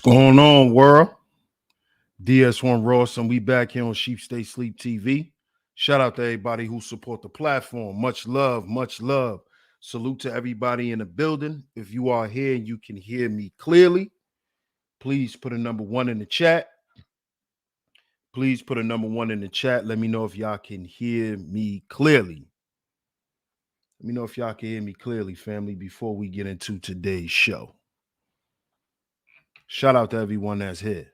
Going on, world? DS1 Ross, and we back here on Sheep Stay Sleep TV. Shout out to everybody who support the platform. Much love, much love. Salute to everybody in the building. If you are here and you can hear me clearly, please put a number 1 in the chat. Please put a number 1 in the chat. Let me know if y'all can hear me clearly. Let me know if y'all can hear me clearly, family, before we get into today's show. Shout out to everyone that's here.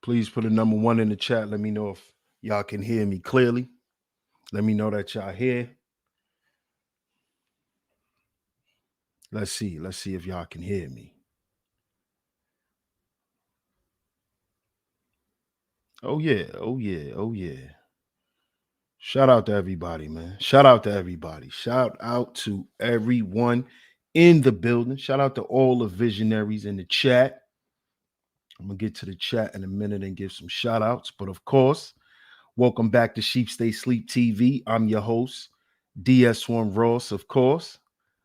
Please put a number 1 in the chat. Let me know if y'all can hear me clearly. Let me know that y'all here. Let's see if y'all can hear me. Oh yeah. Shout out to everybody, man. Shout out to everybody. Shout out to everyone in the building. Shout out to all the visionaries in the chat. I'm gonna get to the chat in a minute and give some shout outs. But of course, welcome back to Sheep Stay Sleep TV. I'm your host, DS1 Ross, of course.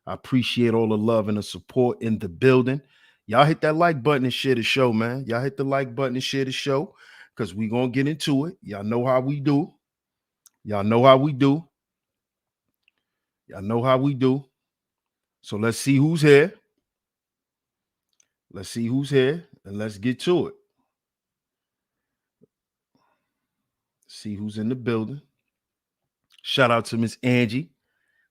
I appreciate all the love and the support in the building. Y'all hit that like button and share the show, man. Y'all hit the like button and share the show because we're going to get into it. Y'all know how we do. Y'all know how we do. Y'all know how we do. So let's see who's here. Let's see who's here and let's get to it. See who's in the building. Shout out to Miss Angie.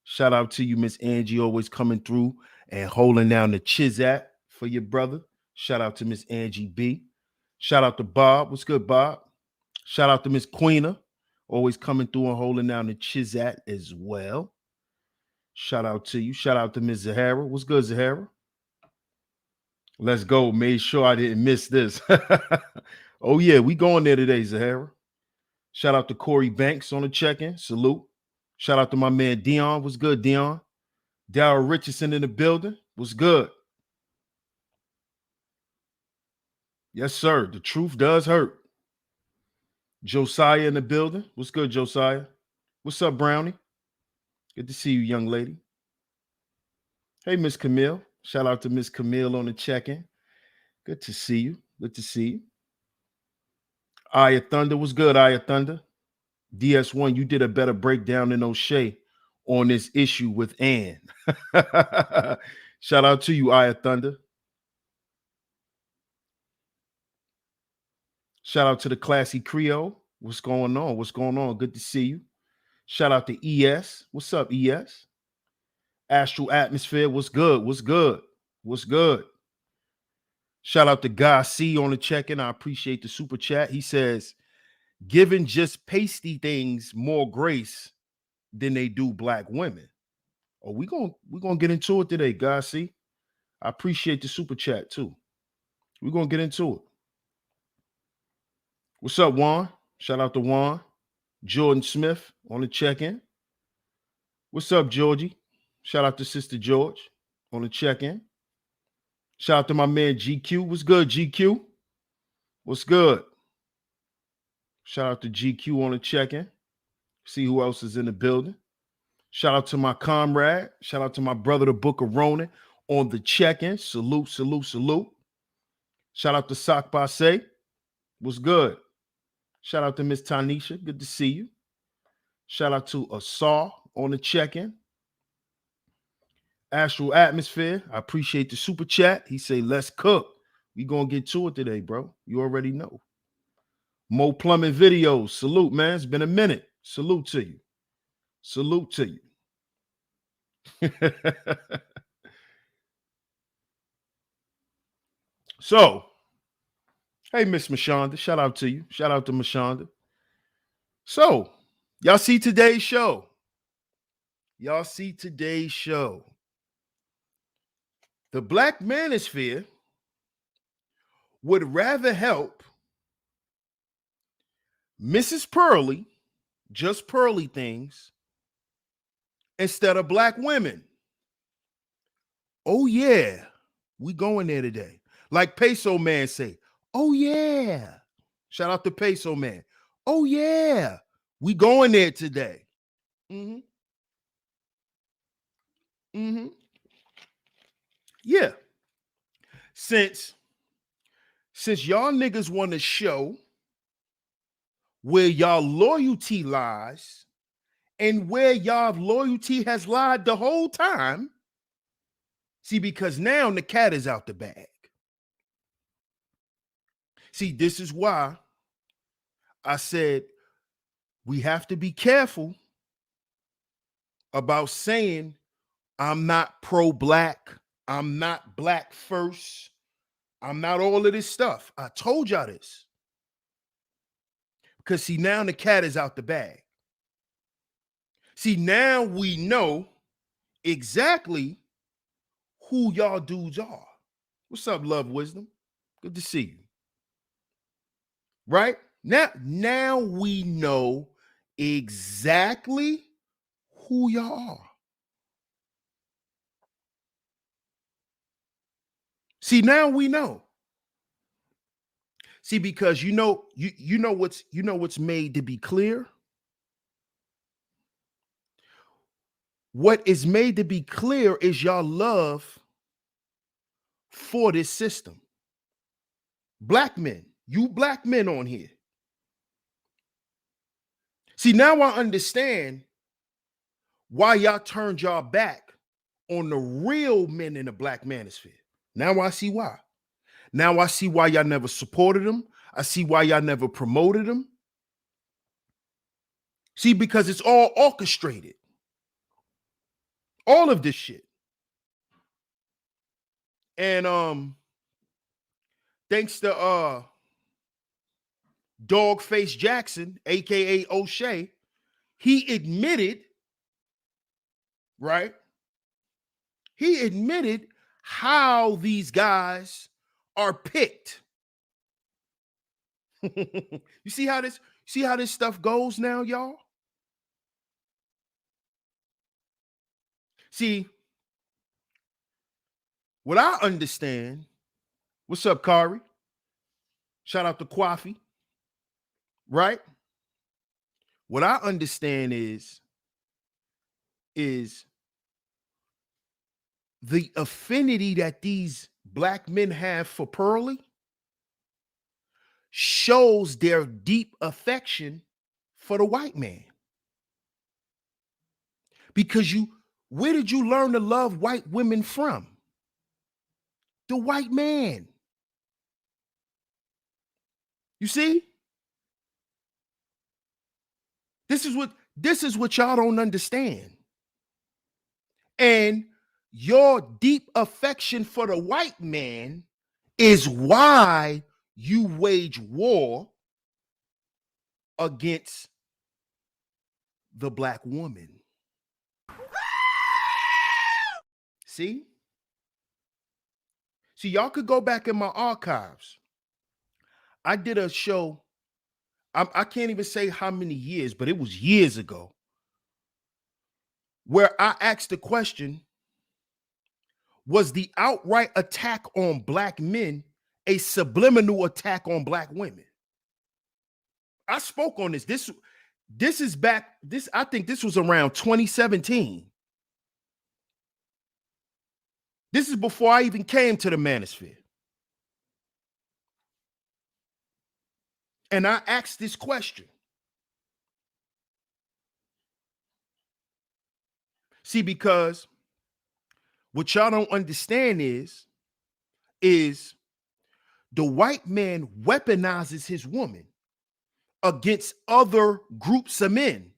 Shout out to you, Miss Angie, always coming through and holding down the Chizat for your brother. Shout out to Miss Angie B. Shout out to Bob. What's good, Bob? Shout out to Miss Queena, always coming through and holding down the Chizat as well. Shout out to you. Shout out to Miss Zahara. What's good, Zahara? Let's go. Made sure I didn't miss this. Oh, yeah, we going there today, Zahara. Shout out to Corey Banks on the check-in. Salute. Shout out to my man Dion. What's good, Dion? Darryl Richardson in the building. What's good? Yes, sir. The truth does hurt. Josiah in the building. What's good, Josiah? What's up, Brownie? Good to see you, young lady. Hey, Miss Camille. Shout out to Miss Camille on the check-in. Good to see you. Good to see you. Aya Thunder. What's good, Aya Thunder? DS1, you did a better breakdown than O'Shea on this issue with Ann. Shout out to you, Aya Thunder. Shout out to the Classy Creole. What's going on? What's going on? Good to see you. Shout out to ES. What's up, ES? Astral Atmosphere. What's good? What's good? What's good? Shout out to Guy C on the check-in. I appreciate the super chat. He says, giving just pasty things more grace than they do black women. Oh, we're gonna get into it today, Guy C. I appreciate the super chat too. We're gonna get into it. What's up, Juan? Shout out to Juan. Jordan Smith on the check-in. What's up, Georgie? Shout out to Sister George on the check-in. Shout out to my man GQ. What's good, GQ? What's good? Shout out to GQ on the check-in. See who else is in the building. Shout out to my comrade. Shout out to my brother, the Book of Ronan, on the check-in. Salute, salute, salute. Shout out to Sock Basse. What's good? Shout out to Miss Tanisha. Good to see you. Shout out to Asar on the check-in. Astral Atmosphere. I appreciate the super chat. He say, let's cook. We gonna get to it today, bro. You already know. Mo Plumbing Videos. Salute, man. It's been a minute. Salute to you. Salute to you. So, hey, Miss Mashonda. Shout out to you. Shout out to Mashonda. So, y'all see today's show. Y'all see today's show. The Black Manosphere would rather help Mrs. Pearly, just Pearly things, instead of black women. Oh, yeah. We going there today. Like Peso Man say, oh, yeah. Shout out to Peso Man. Oh yeah, we going there today. Mm-hmm. Mm-hmm. Yeah. Since y'all niggas want to show where y'all loyalty lies and where y'all loyalty has lied the whole time. See, because now the cat is out the bag. See, this is why I said we have to be careful about saying I'm not pro-black, I'm not black first, I'm not all of this stuff. I told y'all this. Because see, now the cat is out the bag. See, now we know exactly who y'all dudes are. What's up, Love Wisdom? Good to see you. Right? Now we know exactly who y'all are. See, now we know. See, because you know what's made to be clear. What is made to be clear is y'all love for this system. Black men, you black men on here. See, now I understand why y'all turned y'all back on the real men in the black manosphere. Now I see why. Now I see why y'all never supported them. I see why y'all never promoted them. See, because it's all orchestrated. All of this shit. And thanks to Dogface Jackson, aka O'Shea, he admitted, right? He admitted how these guys are picked. You see how this stuff goes now, y'all? See, what I understand, what's up, Kari? Shout out to Kwafi, right? What I understand is the affinity that these black men have for Pearlie shows their deep affection for the white man. Because where did you learn to love white women from? The white man. You see? This is what y'all don't understand. And your deep affection for the white man is why you wage war against the black woman. See? See, y'all could go back in my archives. I did a show, I can't even say how many years, but it was years ago, where I asked the question, was the outright attack on black men a subliminal attack on black women? I spoke on this. This is back, I think this was around 2017. This is before I even came to the Manosphere. And I asked this question. See, because what y'all don't understand is the white man weaponizes his woman against other groups of men.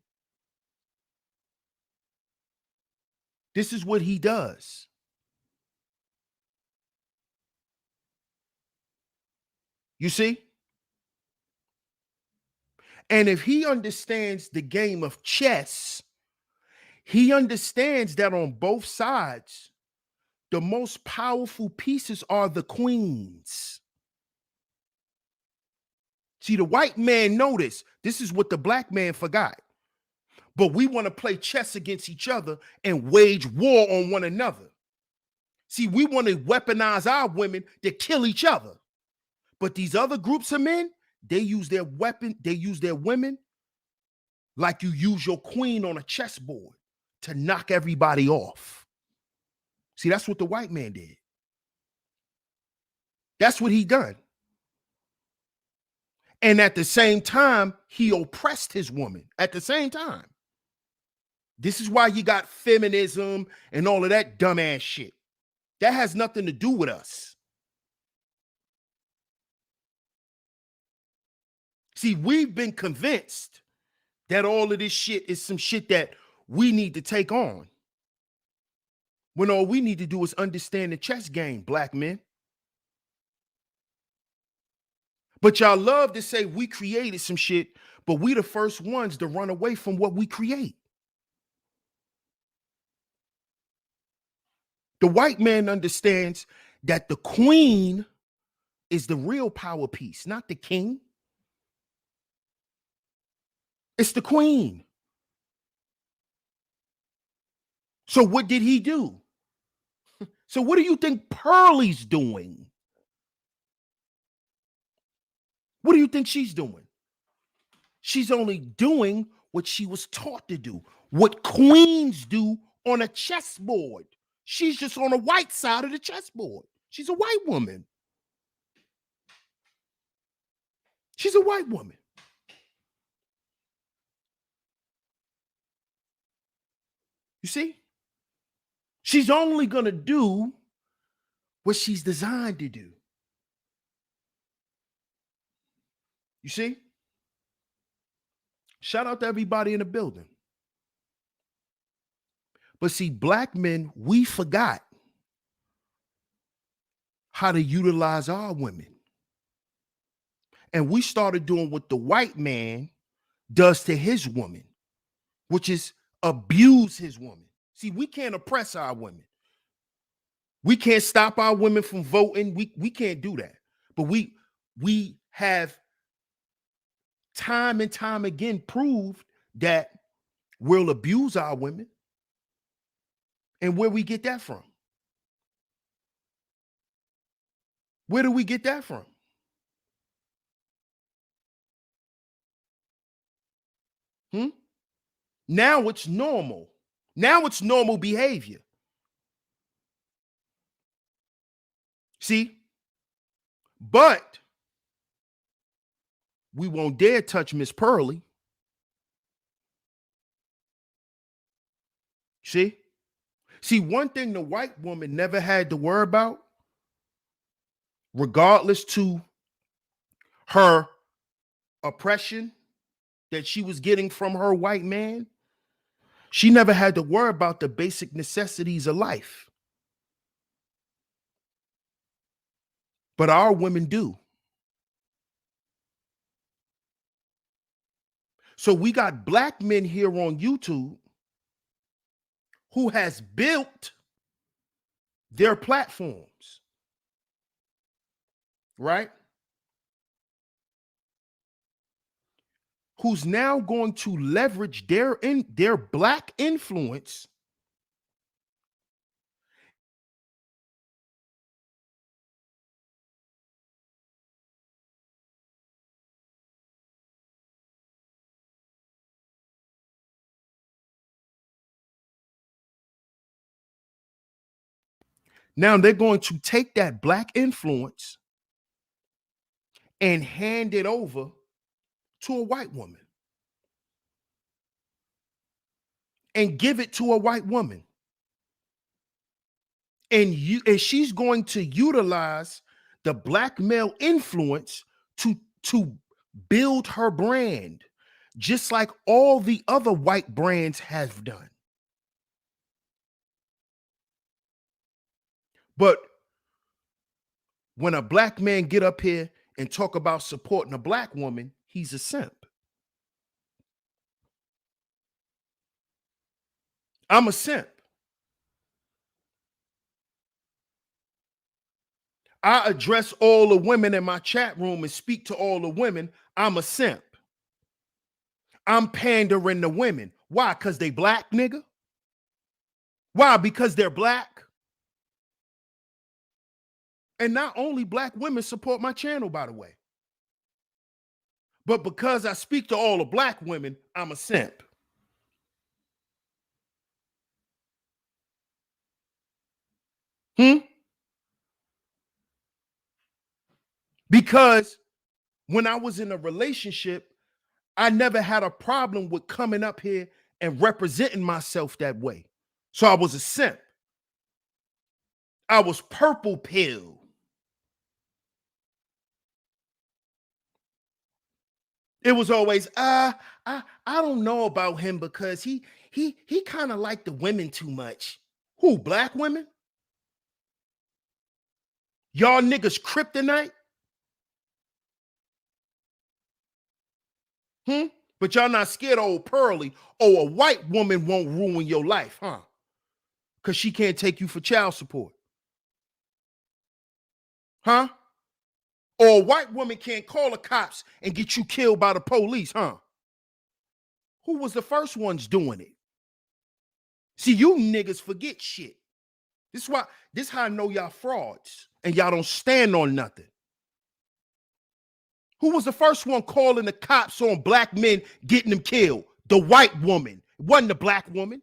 This is what he does. You see? And if he understands the game of chess, he understands that on both sides, the most powerful pieces are the queens. See, the white man noticed this is what the black man forgot. But we want to play chess against each other and wage war on one another. See, we want to weaponize our women to kill each other. But these other groups of men, they use their weapon, they use their women like you use your queen on a chessboard to knock everybody off. See, that's what the white man did. That's what he done. And at the same time, he oppressed his woman at the same time. This is why you got feminism and all of that dumbass shit. That has nothing to do with us. See, we've been convinced that all of this shit is some shit that we need to take on, when all we need to do is understand the chess game, black men. But y'all love to say we created some shit, but we the first ones to run away from what we create. The white man understands that the queen is the real power piece, not the king. It's the queen. So what did he do? So what do you think Pearlie's doing? What do you think she's doing? She's only doing what she was taught to do, what queens do on a chessboard. She's just on the white side of the chessboard. She's a white woman. She's a white woman. You see? She's only going to do what she's designed to do. You see? Shout out to everybody in the building. But see, black men, we forgot how to utilize our women. And we started doing what the white man does to his woman, which is abuse his woman. See, we can't oppress our women. We can't stop our women from voting. We can't do that. But we have time and time again proved that we'll abuse our women. And where we get that from? Where do we get that from? Now it's normal. Now it's normal behavior. See? But we won't dare touch Miss Pearlie. See? See, one thing the white woman never had to worry about, regardless to her oppression that she was getting from her white man, she never had to worry about the basic necessities of life. But our women do. So we got black men here on YouTube who has built their platforms, right? Who's now going to leverage their black influence now. They're going to take that black influence and hand it over to a white woman and give it to a white woman. And she's going to utilize the black male influence to build her brand, just like all the other white brands have done. But when a black man get up here and talk about supporting a black woman, he's a simp. I'm a simp. I address all the women in my chat room and speak to all the women. I'm a simp. I'm pandering to women. Why? Because they black, nigga? Why? Because they're black? And not only black women support my channel, by the way. But because I speak to all the black women, I'm a simp. Because when I was in a relationship, I never had a problem with coming up here and representing myself that way. So I was a simp. I was purple pill. It was always, I don't know about him because he kind of liked the women too much. Who, black women? Y'all niggas kryptonite? But y'all not scared of old Pearly. Oh, a white woman won't ruin your life, huh? Because she can't take you for child support. Huh? Or a white woman can't call the cops and get you killed by the police, huh? Who was the first ones doing it? See, you niggas forget shit. This how I know y'all frauds and y'all don't stand on nothing. Who was the first one calling the cops on black men getting them killed? The white woman. It wasn't the black woman.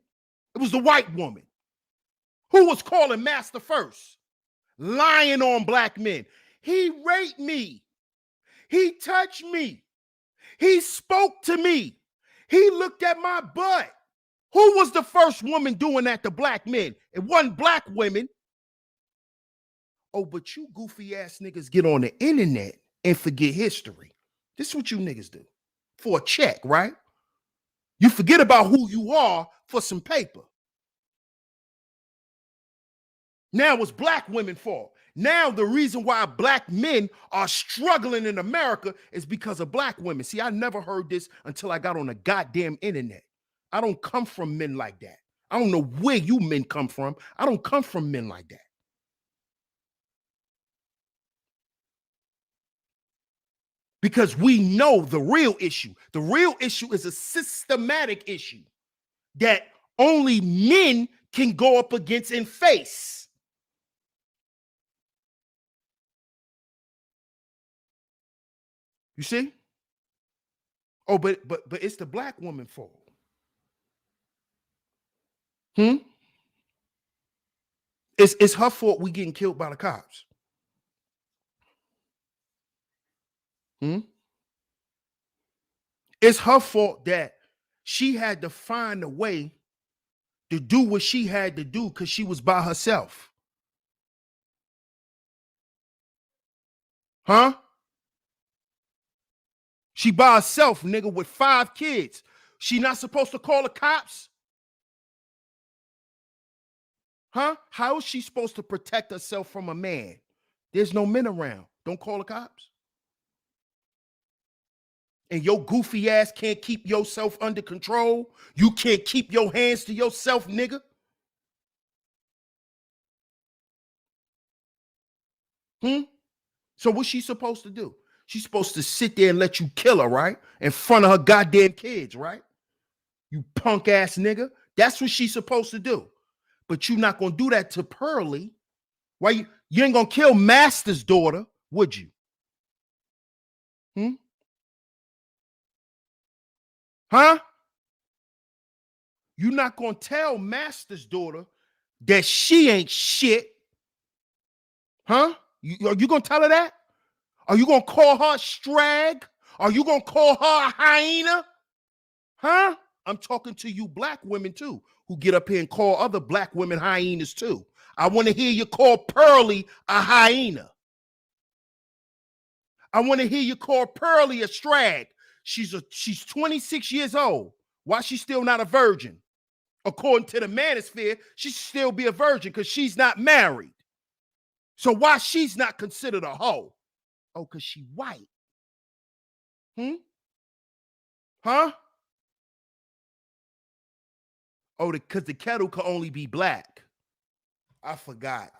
It was the white woman. Who was calling master first? Lying on black men. He raped me. He touched me. He spoke to me. He looked at my butt. Who was the first woman doing that to black men? It wasn't black women. Oh, but you goofy ass niggas get on the internet and forget history. This is what you niggas do. For a check, right? You forget about who you are for some paper. Now it's black women's fault. Now the reason why black men are struggling in America is because of black women. See, I never heard this until I got on the goddamn internet. I don't come from men like that. I don't know where you men come from. I don't come from men like that. Because we know the real issue. The real issue is a systematic issue that only men can go up against and face. You see? Oh, but it's the black woman's fault. It's her fault we getting killed by the cops. It's her fault that she had to find a way to do what she had to do because she was by herself. Huh? She by herself, nigga, with 5 kids. She not supposed to call the cops? Huh? How is she supposed to protect herself from a man? There's no men around. Don't call the cops. And your goofy ass can't keep yourself under control. You can't keep your hands to yourself, nigga. So what's she supposed to do? She's supposed to sit there and let you kill her, right? In front of her goddamn kids, right? You punk ass nigga. That's what she's supposed to do. But you're not gonna do that to Pearly. Why you ain't gonna kill Master's daughter, would you? Huh? You're not gonna tell Master's daughter that she ain't shit. Huh? Are you gonna tell her that? Are you gonna call her strag? Are you gonna call her a hyena? Huh? I'm talking to you black women too, who get up here and call other black women hyenas too. I want to hear you call Pearly a hyena. I want to hear you call Pearly a strag. She's 26 years old. Why she's still not a virgin? According to the Manosphere, she should still be a virgin because she's not married. So why she's not considered a hoe? Oh, because she white. Huh? Oh, because the kettle could only be black. I forgot.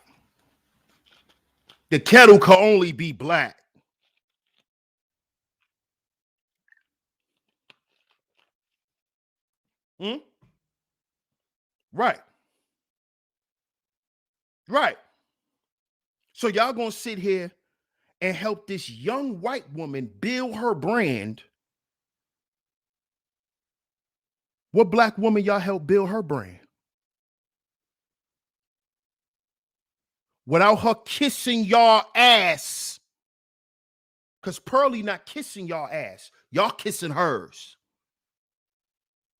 The kettle could only be black. Right. Right. So y'all gonna sit here and help this young white woman build her brand What black woman y'all helped build her brand? Without her kissing y'all ass. Because Pearly not kissing y'all ass. Y'all kissing hers.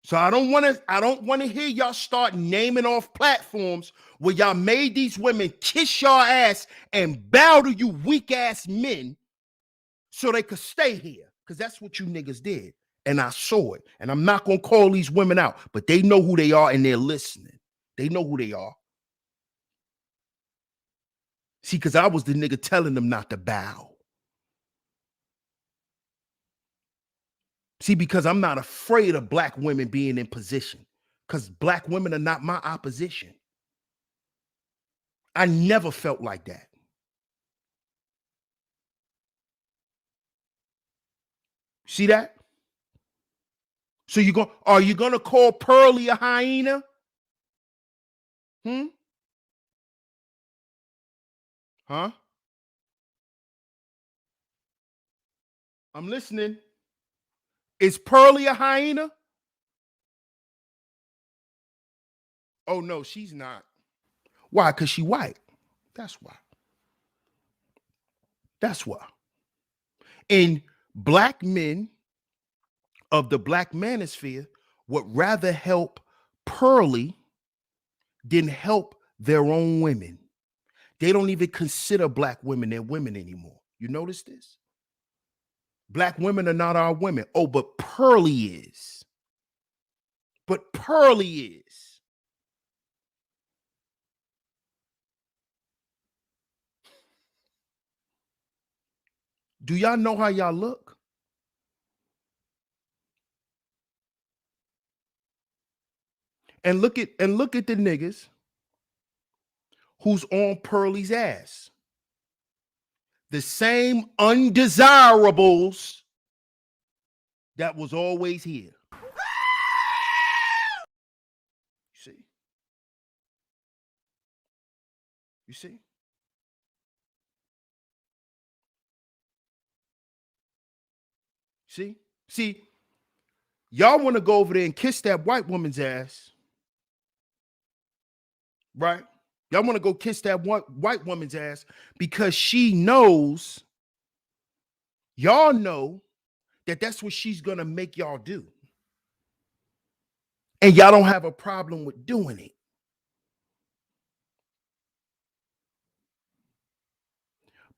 So I don't want to hear y'all start naming off platforms where y'all made these women kiss y'all ass and bow to you weak ass men so they could stay here. Because that's what you niggas did. And I saw it. And I'm not going to call these women out, but they know who they are and they're listening. They know who they are. See, because I was the nigga telling them not to bow. See, because I'm not afraid of black women being in position. Because black women are not my opposition. I never felt like that. See that? So are you gonna call Pearly a hyena? Huh? I'm listening. Is Pearly a hyena? Oh no, she's not. Why? Because she white. That's why. That's why. And black men of the black manosphere would rather help Pearly than help their own women. They don't even consider black women their women anymore. You notice this? Black women are not our women. Oh, but Pearly is. But Pearly is. Do y'all know how y'all look? And look at the niggas who's on Pearly's ass. The same undesirables that was always here. You see? You see? See, y'all want to go over there and kiss that white woman's ass, right? Y'all want to go kiss that white woman's ass because she knows, y'all know that that's what she's going to make y'all do. And y'all don't have a problem with doing it.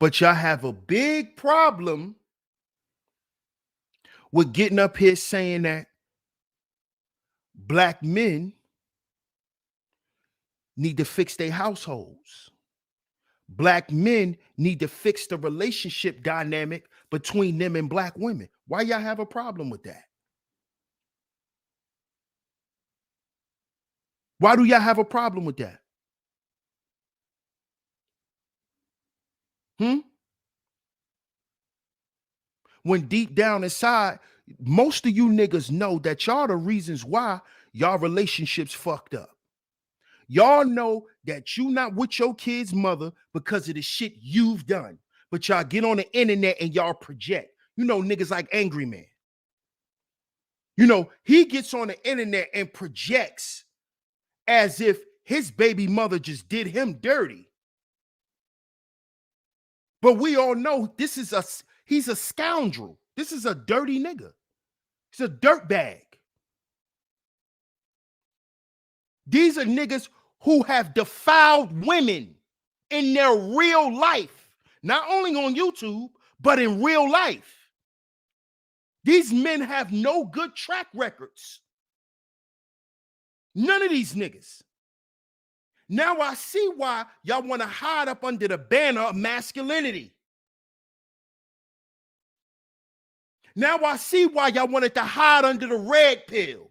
But y'all have a big problem with getting up here saying that black men need to fix their households. Black men need to fix the relationship dynamic between them and black women. Why y'all have a problem with that? Why do y'all have a problem with that? When deep down inside, most of you niggas know that y'all the reasons why y'all relationships fucked up. Y'all know that you not with your kid's mother because of the shit you've done. But y'all get on the internet and y'all project. You know, niggas like Angry Man. You know, he gets on the internet and projects as if his baby mother just did him dirty. But we all know he's a scoundrel. This is a dirty nigga. He's a dirtbag. These are niggas who have defiled women in their real life, not only on YouTube, but in real life. These men have no good track records. None of these niggas. Now I see why y'all want to hide up under the banner of masculinity. Now I see why y'all wanted to hide under the red pill.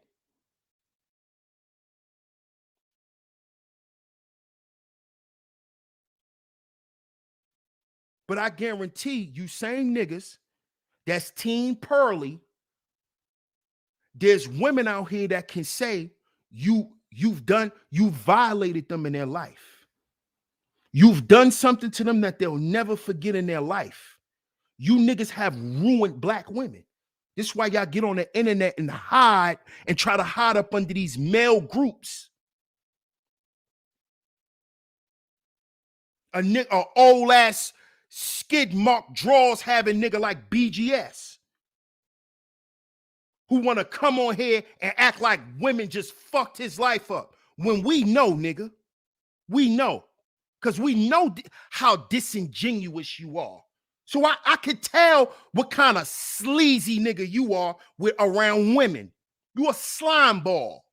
But I guarantee you same niggas that's Team Pearly, there's women out here that can say you violated them in their life. You've done something to them that they'll never forget in their life. You niggas have ruined black women. This is why y'all get on the internet and hide and try to hide up under these male groups. A old ass skid mark draws having nigga like BGS who want to come on here and act like women just fucked his life up. When we know, nigga, we know. Because we know how disingenuous you are. So I could tell what kind of sleazy nigga you are with around women. You a slime ball.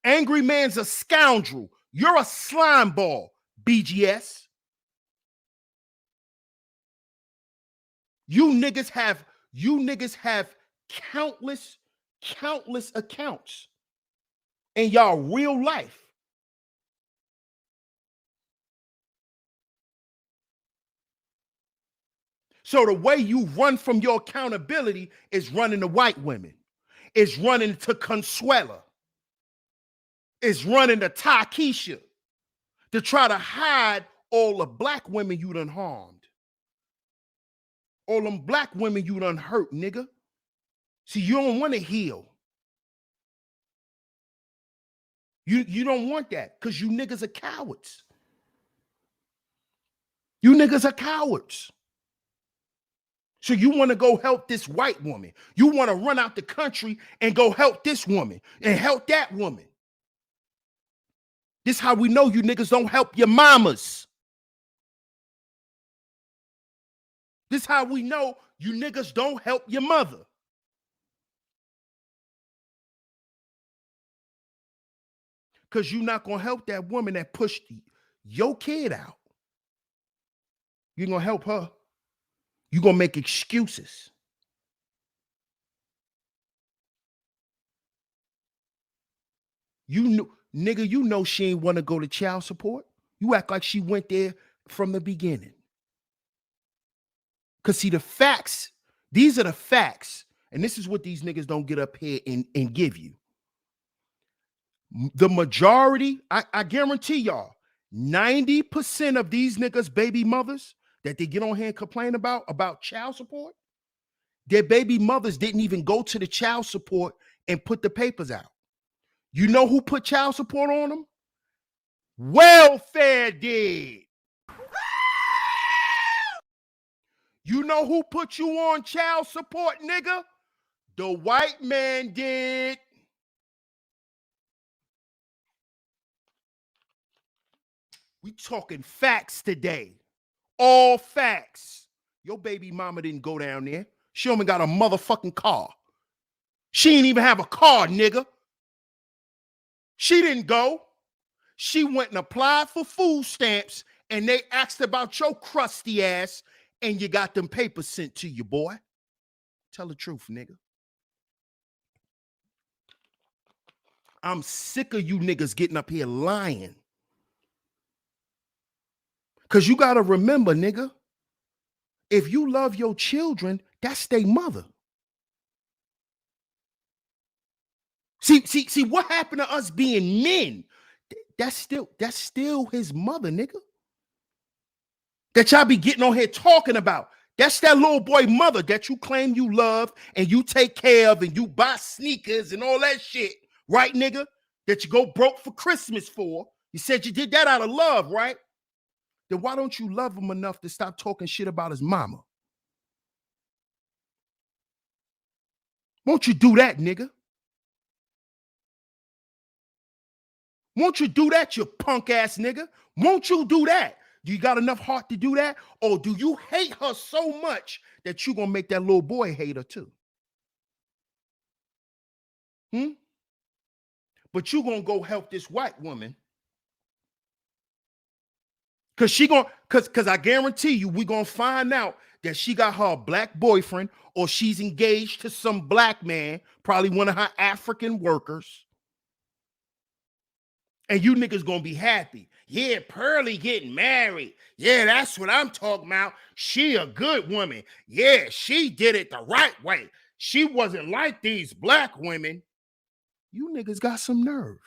Angry man's a scoundrel. You're a slime ball, BGS. You niggas have countless accounts in y'all real life. So the way you run from your accountability is running to white women. It's running to Consuela. It's running to Takesha to try to hide all the black women you done harmed. All them black women you done hurt, nigga. See, you don't want to heal. You don't want that because you niggas are cowards. You niggas are cowards. So you want to go help this white woman. You want to run out the country and go help this woman and help that woman. This how we know you niggas don't help your mamas. This how we know you niggas don't help your mother. Because you're not going to help that woman that pushed your kid out. You're going to help her. You're going to make excuses. Nigga, you know she ain't want to go to child support. You act like she went there from the beginning. Because see, the facts, these are the facts. And this is what these niggas don't get up here and give you. The majority, I guarantee y'all, 90% of these niggas' baby mothers that they get on here and complain about child support, their baby mothers didn't even go to the child support and put the papers out. You know who put child support on them? Welfare did. You know who put you on child support, nigga? The white man did. We talking facts today. All facts. Your baby mama didn't go down there. She only got a motherfucking car. She didn't even have a car, nigga. She didn't go. She went and applied for food stamps and they asked about your crusty ass and you got them papers sent to you, boy. Tell the truth, nigga. I'm sick of you niggas getting up here lying. Because you got to remember, nigga, if you love your children, that's their mother. See, what happened to us being men? That's still his mother, nigga. That y'all be getting on here talking about. That's that little boy mother that you claim you love and you take care of and you buy sneakers and all that shit, right, nigga? That you go broke for Christmas for. You said you did that out of love, right? Then why don't you love him enough to stop talking shit about his mama? Won't you do that, nigga? Won't you do that, you punk ass nigga? Won't you do that? Do you got enough heart to do that? Or do you hate her so much that you're going to make that little boy hate her too? But you're going to go help this white woman. Because I guarantee you, we're going to find out that she got her black boyfriend or she's engaged to some black man, probably one of her African workers. And you niggas gonna be happy. Yeah, Pearly getting married. Yeah, that's what I'm talking about. She a good woman. Yeah, she did it the right way. She wasn't like these black women. You niggas got some nerve.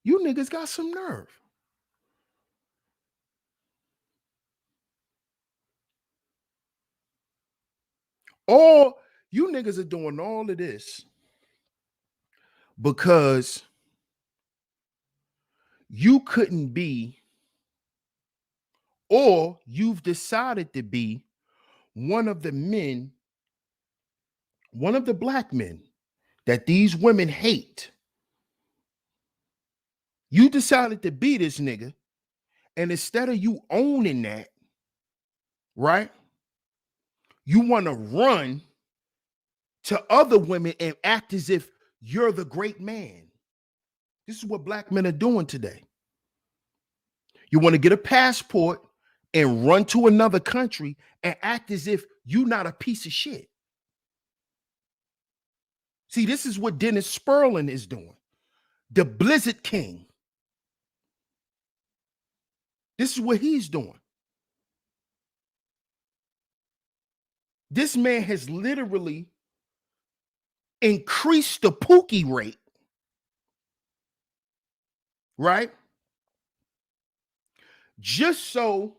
You niggas got some nerve. All you niggas are doing all of this because you couldn't be, or you've decided to be one of the men, one of the black men that these women hate. You decided to be this nigga, and instead of you owning that, right, you want to run to other women and act as if you're the great man. This is what black men are doing today. You want to get a passport and run to another country and act as if you're not a piece of shit. See, this is what Dennis Sperling is doing. The Blizzard King. This is what he's doing. This man has literally increased the Pookie rate, right? Just so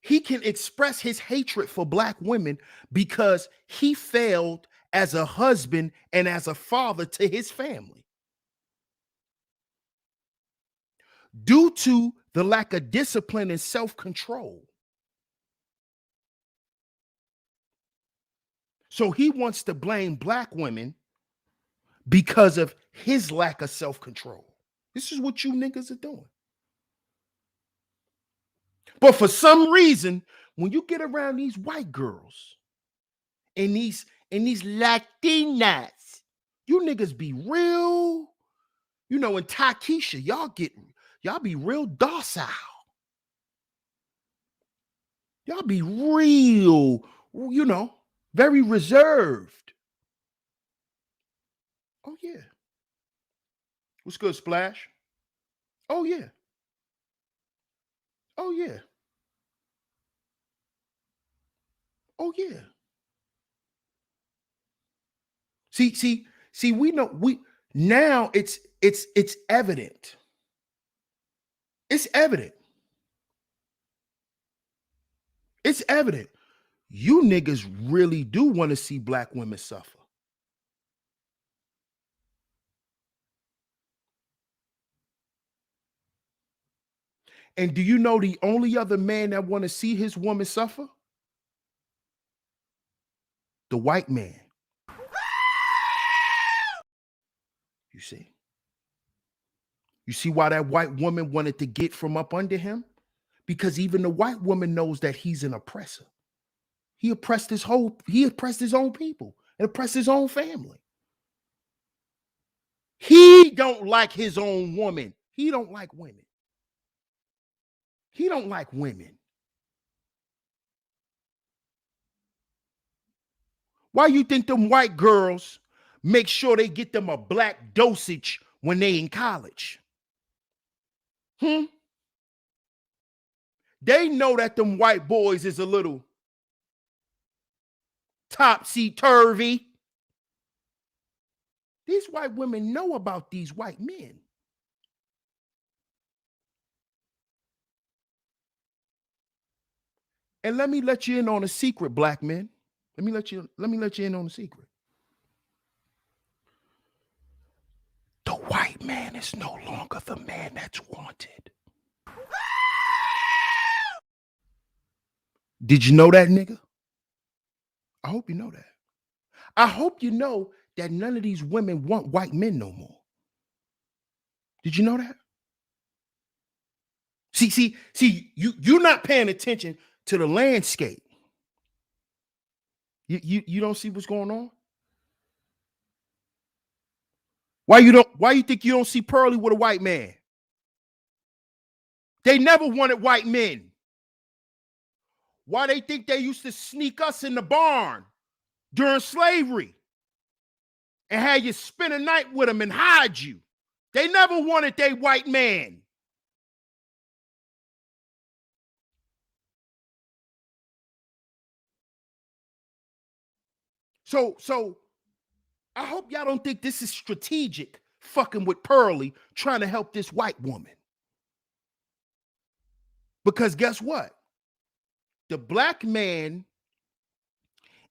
he can express his hatred for black women because he failed as a husband and as a father to his family. Due to the lack of discipline and self-control. So he wants to blame black women because of his lack of self-control. This is what you niggas are doing. But for some reason, when you get around these white girls and these Latinas, you niggas be real, you know, in Takesha, y'all be real docile. Y'all be real, you know, very reserved. Oh, yeah. What's good, Splash? Oh, yeah. Oh, yeah. Oh, yeah. See, we know now it's evident. It's evident. It's evident. You niggas really do want to see black women suffer. And do you know the only other man that want to see his woman suffer? The white man. You see? You see why that white woman wanted to get from up under him? Because even the white woman knows that he's an oppressor. He oppressed his own people and oppressed his own family. He don't like his own woman. He don't like women. He don't like women. Why you think them white girls make sure they get them a black dosage when they in college? They know that them white boys is a little topsy-turvy. These white women know about these white men. And let me let you in on a secret, black men. Let me let you in on a secret. The white man is no longer the man that's wanted. Did you know that, nigga? I hope you know that. I hope you know that none of these women want white men no more. Did you know that? See, you're not paying attention to the landscape. You don't see what's going on? Why you think you don't see Pearly with a white man? They never wanted white men. Why they think they used to sneak us in the barn during slavery and had you spend a night with them and hide you? They never wanted their white man. So I hope y'all don't think this is strategic, fucking with Pearly, trying to help this white woman. Because guess what? The black man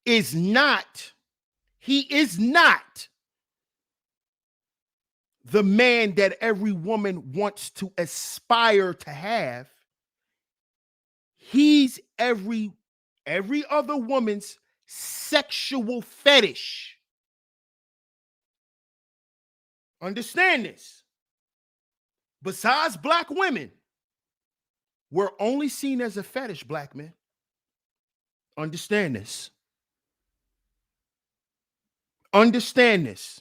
is not, he is not the man that every woman wants to aspire to have. He's every other woman's sexual fetish. Understand this. Besides black women, we're only seen as a fetish, black men. Understand this. Understand this.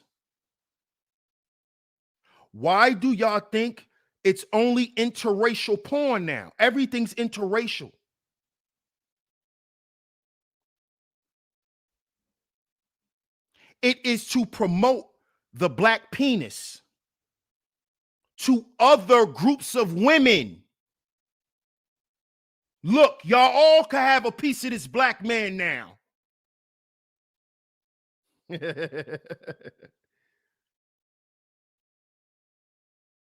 Why do y'all think it's only interracial porn now? Everything's interracial. It is to promote the black penis to other groups of women. Look, y'all all can have a piece of this black man now.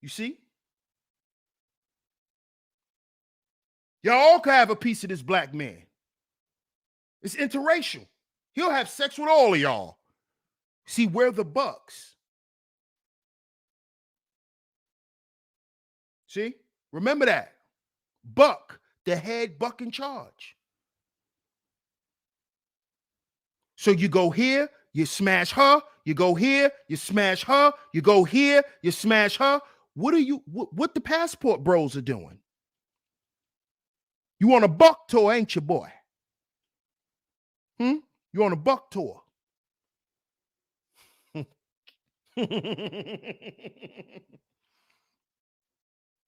You see? Y'all all can have a piece of this black man. It's interracial. He'll have sex with all of y'all. See, we're the bucks. See? Remember that. Buck, the head buck in charge. So you go here, you smash her, you go here, you smash her, you go here, you smash her. What the passport bros are doing? You on a buck tour, ain't you, boy? You on a buck tour.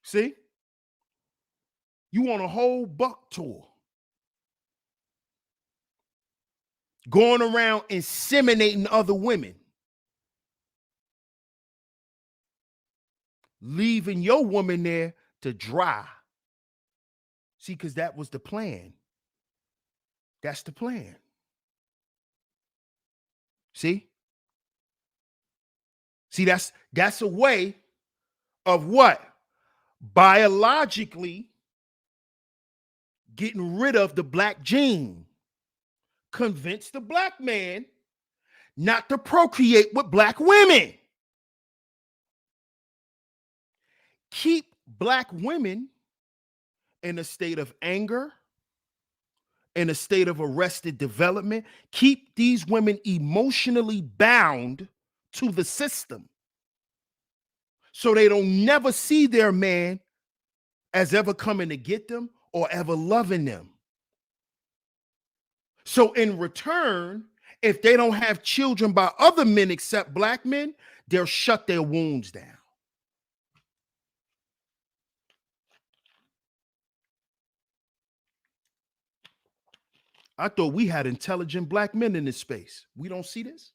See? You on a whole buck tour. Going around inseminating other women. Leaving your woman there to dry. See, because that was the plan. That's the plan. See? See, that's a way of what? Biologically getting rid of the black gene. Convince the black man not to procreate with black women. Keep black women in a state of anger, in a state of arrested development. Keep these women emotionally bound to the system so they don't never see their man as ever coming to get them or ever loving them. So in return, if they don't have children by other men except black men, they'll shut their wounds down. I thought we had intelligent black men in this space. We don't see this.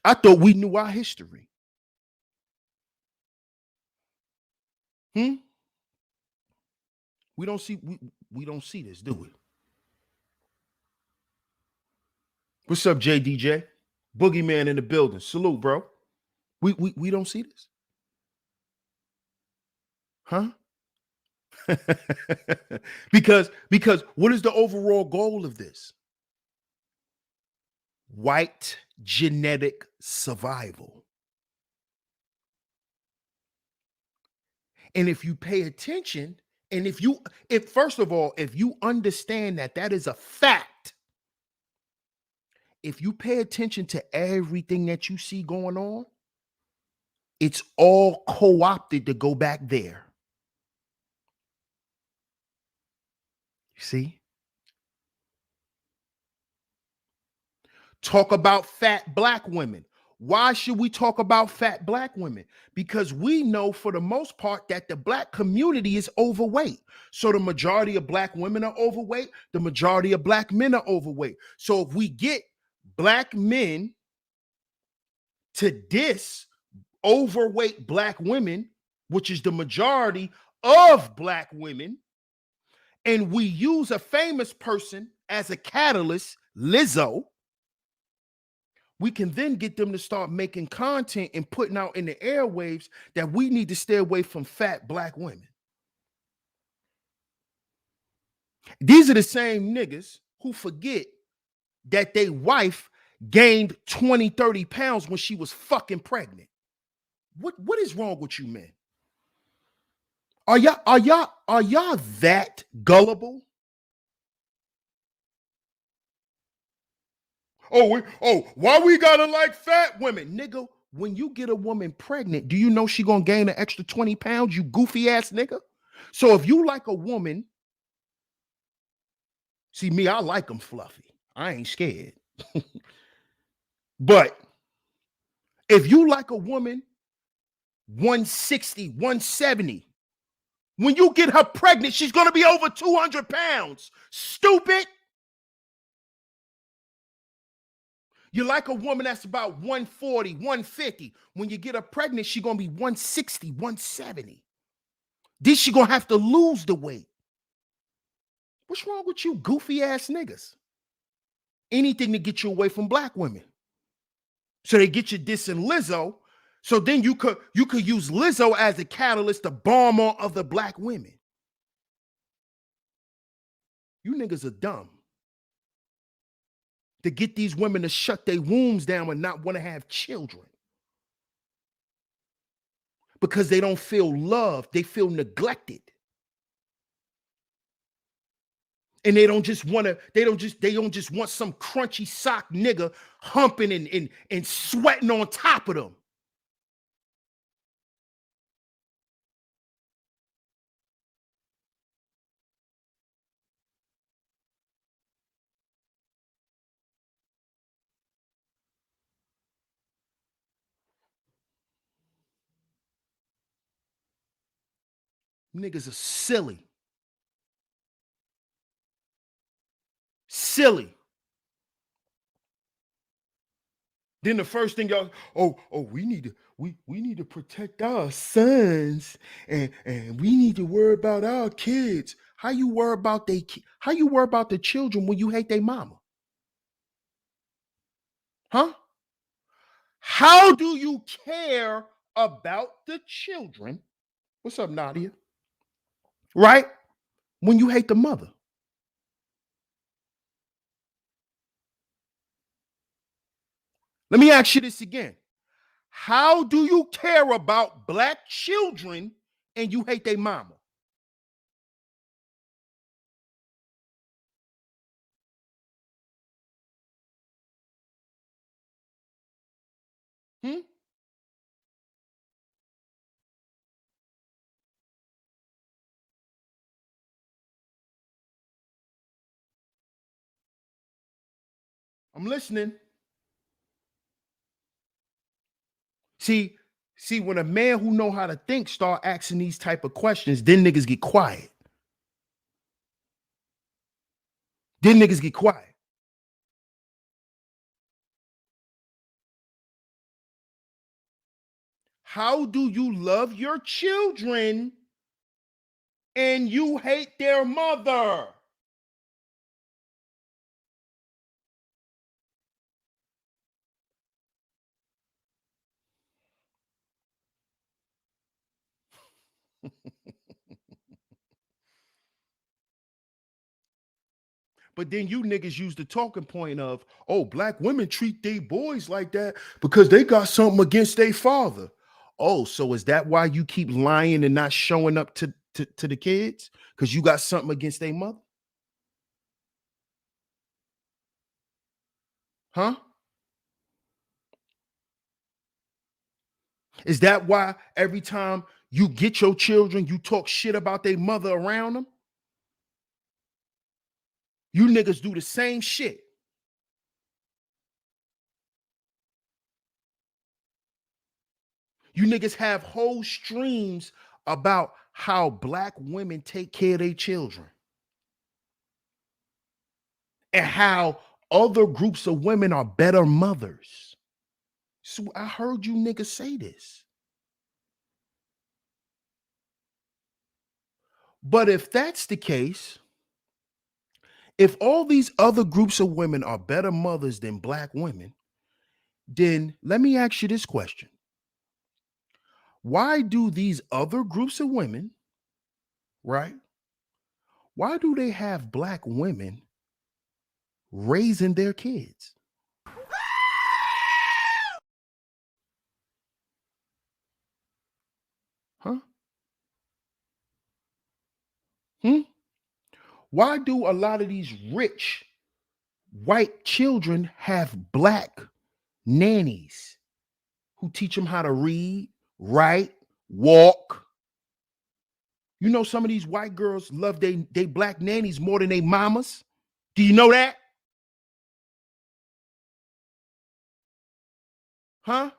I thought we knew our history. We don't see this, do we? What's up, JDJ? Boogeyman in the building. Salute, bro. We don't see this. Huh? because what is the overall goal of this? White genetic survival. And if you pay attention, and if first of all, if you understand that is a fact, if you pay attention to everything that you see going on, it's all co-opted to go back there. See? Talk about fat black women. Why should we talk about fat black women? Because we know for the most part that the black community is overweight. So the majority of black women are overweight. The majority of black men are overweight. So if we get black men to diss overweight black women, which is the majority of black women, and we use a famous person as a catalyst, Lizzo, we can then get them to start making content and putting out in the airwaves that we need to stay away from fat black women. These are the same niggas who forget that their wife gained 20, 30 pounds when she was fucking pregnant. What is wrong with you, men? Are y'all that gullible? Why we gotta like fat women? Nigga, when you get a woman pregnant, do you know she gonna gain an extra 20 pounds, you goofy ass nigga? So if you like a woman, see me, I like them fluffy. I ain't scared. But if you like a woman 160, 170, when you get her pregnant, she's gonna be over 200 pounds. Stupid. You like a woman that's about 140, 150. When you get her pregnant, she's gonna be 160, 170. Then she gonna have to lose the weight. What's wrong with you goofy ass niggas? Anything to get you away from black women. So they get you dissing Lizzo. So then you could use Lizzo as a catalyst to bomb on other black women. You niggas are dumb. To get these women to shut their wombs down and not want to have children. Because they don't feel loved, they feel neglected. And they don't just want some crunchy sock nigga humping and sweating on top of them. Niggas are silly. Silly. Then the first thing y'all, we need to protect our sons and we need to worry about our kids. How you worry about the children when you hate their mama? Huh? How do you care about the children? What's up, Nadia? Right? When you hate the mother. Let me ask you this again. How do you care about black children and you hate their mama? Hmm? I'm listening. See, when a man who know how to think start asking these type of questions, then niggas get quiet. Then niggas get quiet. How do you love your children and you hate their mother? But then you niggas use the talking point of, oh, black women treat their boys like that because they got something against their father. Oh, so is that why you keep lying and not showing up to the kids? Because you got something against their mother? Huh? Is that why every time you get your children, you talk shit about their mother around them? You niggas do the same shit. You niggas have whole streams about how black women take care of their children and how other groups of women are better mothers. So I heard you niggas say this. But if that's the case, if all these other groups of women are better mothers than black women, then let me ask you this question. Why do these other groups of women, right? Why do they have black women raising their kids. Huh? Why do a lot of these rich white children have black nannies who teach them how to read, write, walk? You know, some of these white girls love they black nannies more than they mamas. Do you know that? Huh?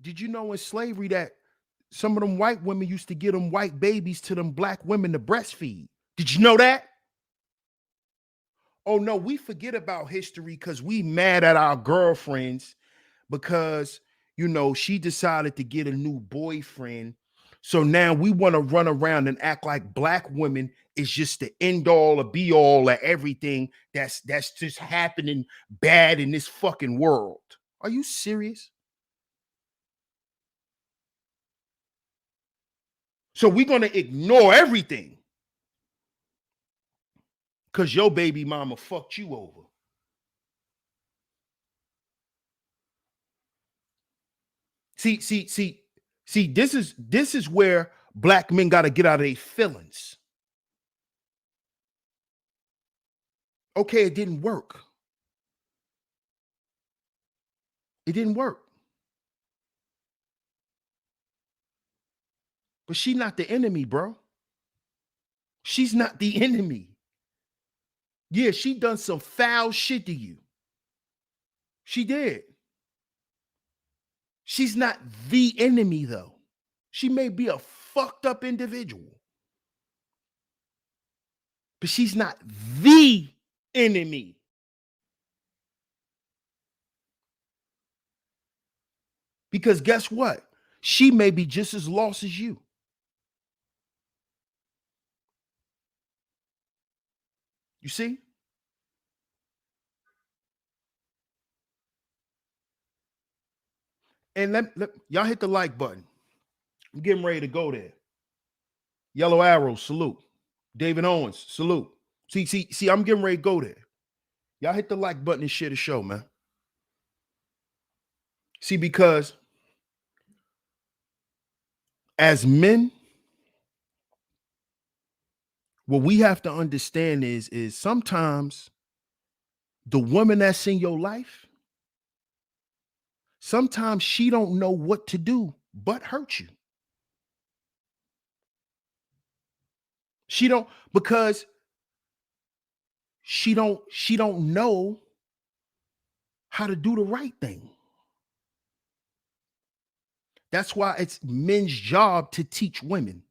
Did you know in slavery that some of them white women used to give them white babies to them black women to breastfeed? Did you know that? Oh no, we forget about history because we mad at our girlfriends because she decided to get a new boyfriend. So now we want to run around and act like black women is just the end all or be all of everything that's just happening bad in this fucking world. Are you serious? So we're gonna ignore everything because your baby mama fucked you over. See, this is where black men got to get out of their feelings. Okay, it didn't work. It didn't work. But she's not the enemy, bro. She's not the enemy. Yeah, she done some foul shit to you. She did. She's not the enemy, though. She may be a fucked up individual, but she's not the enemy. Because guess what? She may be just as lost as you. You see? And let y'all hit the like button. I'm getting ready to go there. Yellow Arrow, salute. David Owens, salute. See, I'm getting ready to go there. Y'all hit the like button and share the show, man. See, because as men, what we have to understand is sometimes the woman that's in your life, sometimes she don't know what to do but hurt you. She don't because she don't know how to do the right thing. That's why it's men's job to teach women.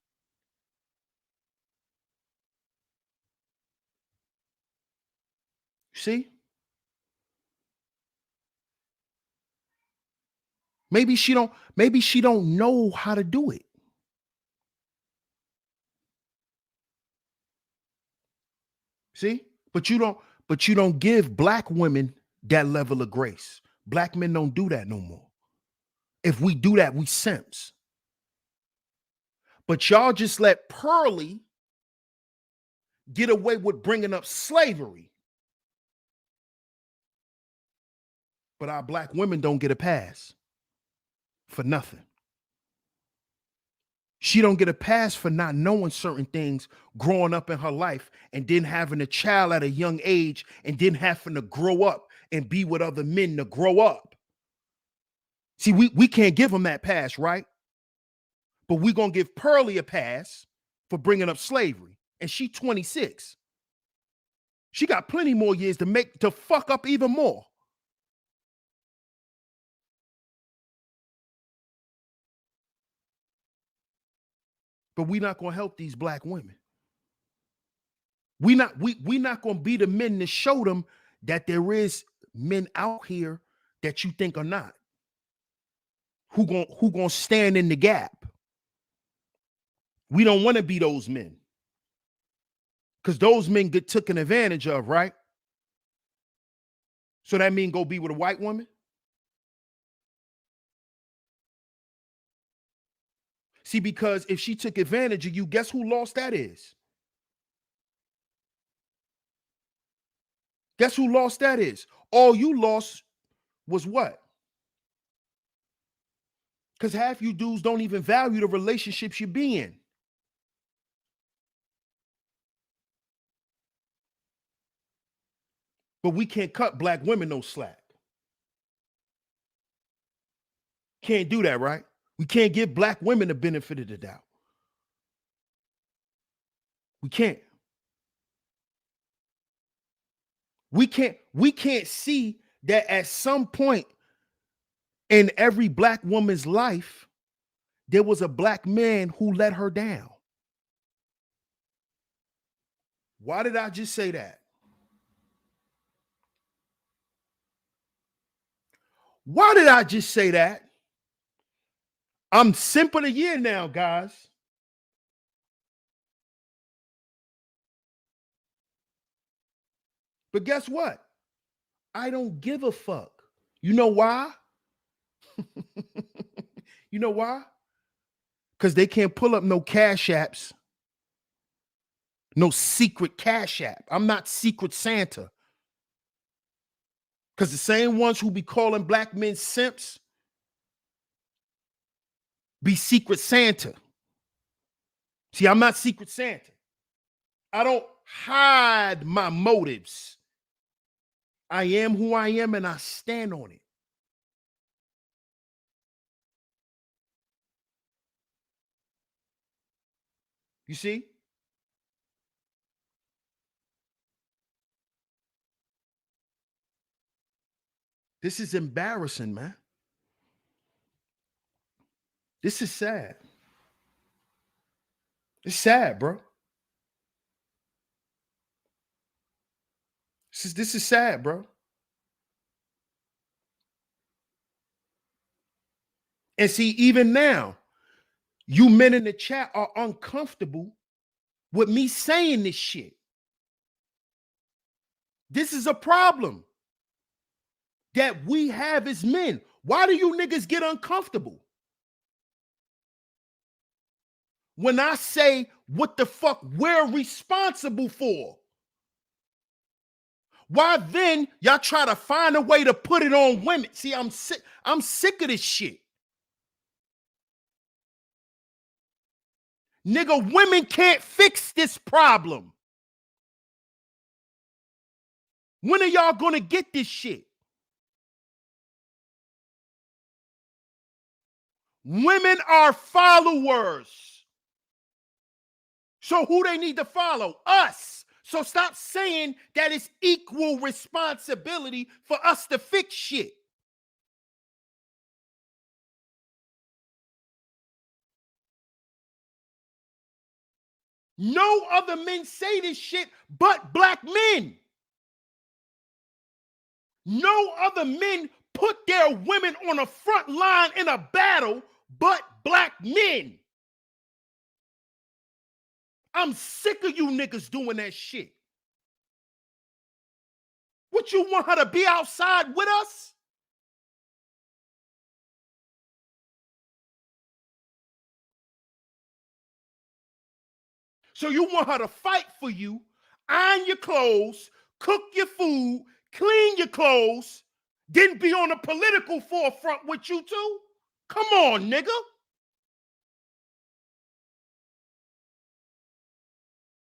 See? Maybe she don't know how to do it. See? But you don't give black women that level of grace. Black men don't do that no more. If we do that, we simps. But y'all just let Pearly get away with bringing up slavery. But our black women don't get a pass for nothing. She don't get a pass for not knowing certain things growing up in her life and then having a child at a young age and then having to grow up and be with other men to grow up. See, we can't give them that pass, right? But we're going to give Pearly a pass for bringing up slavery. And she 26. She got plenty more years to fuck up even more. But we're not going to help these black women. We not going to be the men to show them that there is men out here that you think are not. Who going to stand in the gap? We don't want to be those men. Because those men get taken advantage of, right? So that mean go be with a white woman? See, because if she took advantage of you, guess who lost that is? Guess who lost that is? All you lost was what? Because half you dudes don't even value the relationships you be in. But we can't cut black women no slack. Can't do that, right? We can't give black women the benefit of the doubt. We can't. We can't see that at some point in every black woman's life, there was a black man who let her down. Why did I just say that? Why did I just say that? I'm simple a year now, guys. But guess what? I don't give a fuck. You know why? You know why? Because they can't pull up no cash apps, no secret cash app. I'm not Secret Santa. Because the same ones who be calling black men simps be Secret Santa. See, I'm not Secret Santa. I don't hide my motives. I am who I am and I stand on it. You see? This is embarrassing, man. This is sad. It's sad, bro. This is sad, bro. And see, even now, you men in the chat are uncomfortable with me saying this shit. This is a problem that we have as men. Why do you niggas get uncomfortable when I say what the fuck we're responsible for? Why then y'all try to find a way to put it on women? See, I'm sick. I'm sick of this shit. Nigga, women can't fix this problem. When are y'all gonna get this shit? Women are followers. So who they need to follow? Us. So stop saying that it's equal responsibility for us to fix shit. No other men say this shit but black men. No other men put their women on a front line in a battle but black men. I'm sick of you niggas doing that shit. What, you want her to be outside with us? So you want her to fight for you, iron your clothes, cook your food, clean your clothes, then be on the political forefront with you too? Come on, nigga.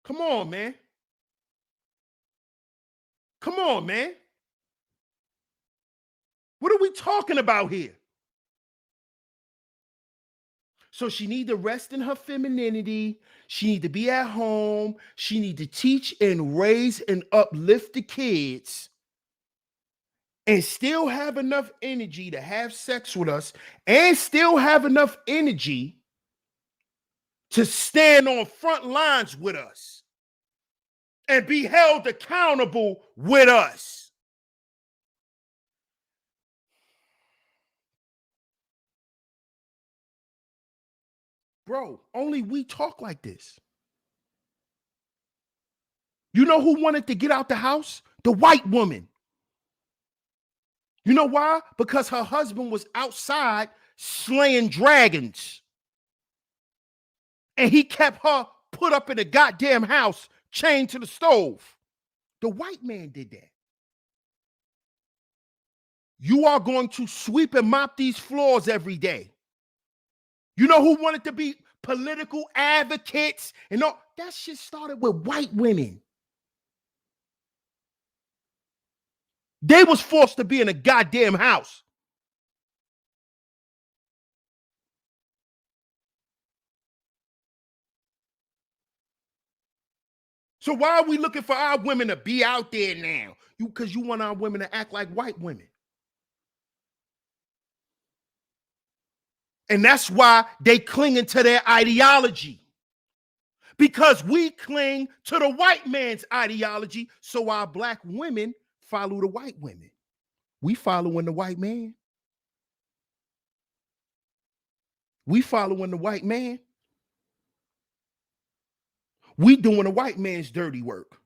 Come on, man. Come on, man. What are we talking about here? So she need to rest in her femininity. She need to be at home. She need to teach and raise and uplift the kids and still have enough energy to have sex with us and still have enough energy to stand on front lines with us and be held accountable with us. Bro, only we talk like this. You know who wanted to get out the house? The white woman. You know why? Because her husband was outside slaying dragons. And he kept her put up in a goddamn house, chained to the stove. The white man did that. You are going to sweep and mop these floors every day. You know who wanted to be political advocates and all? That shit started with white women. They was forced to be in a goddamn house. So why are we looking for our women to be out there now? Because you want our women to act like white women. And that's why they clinging to their ideology. Because we cling to the white man's ideology, so our black women follow the white women. We following the white man. We following the white man. We doing the white man's dirty work.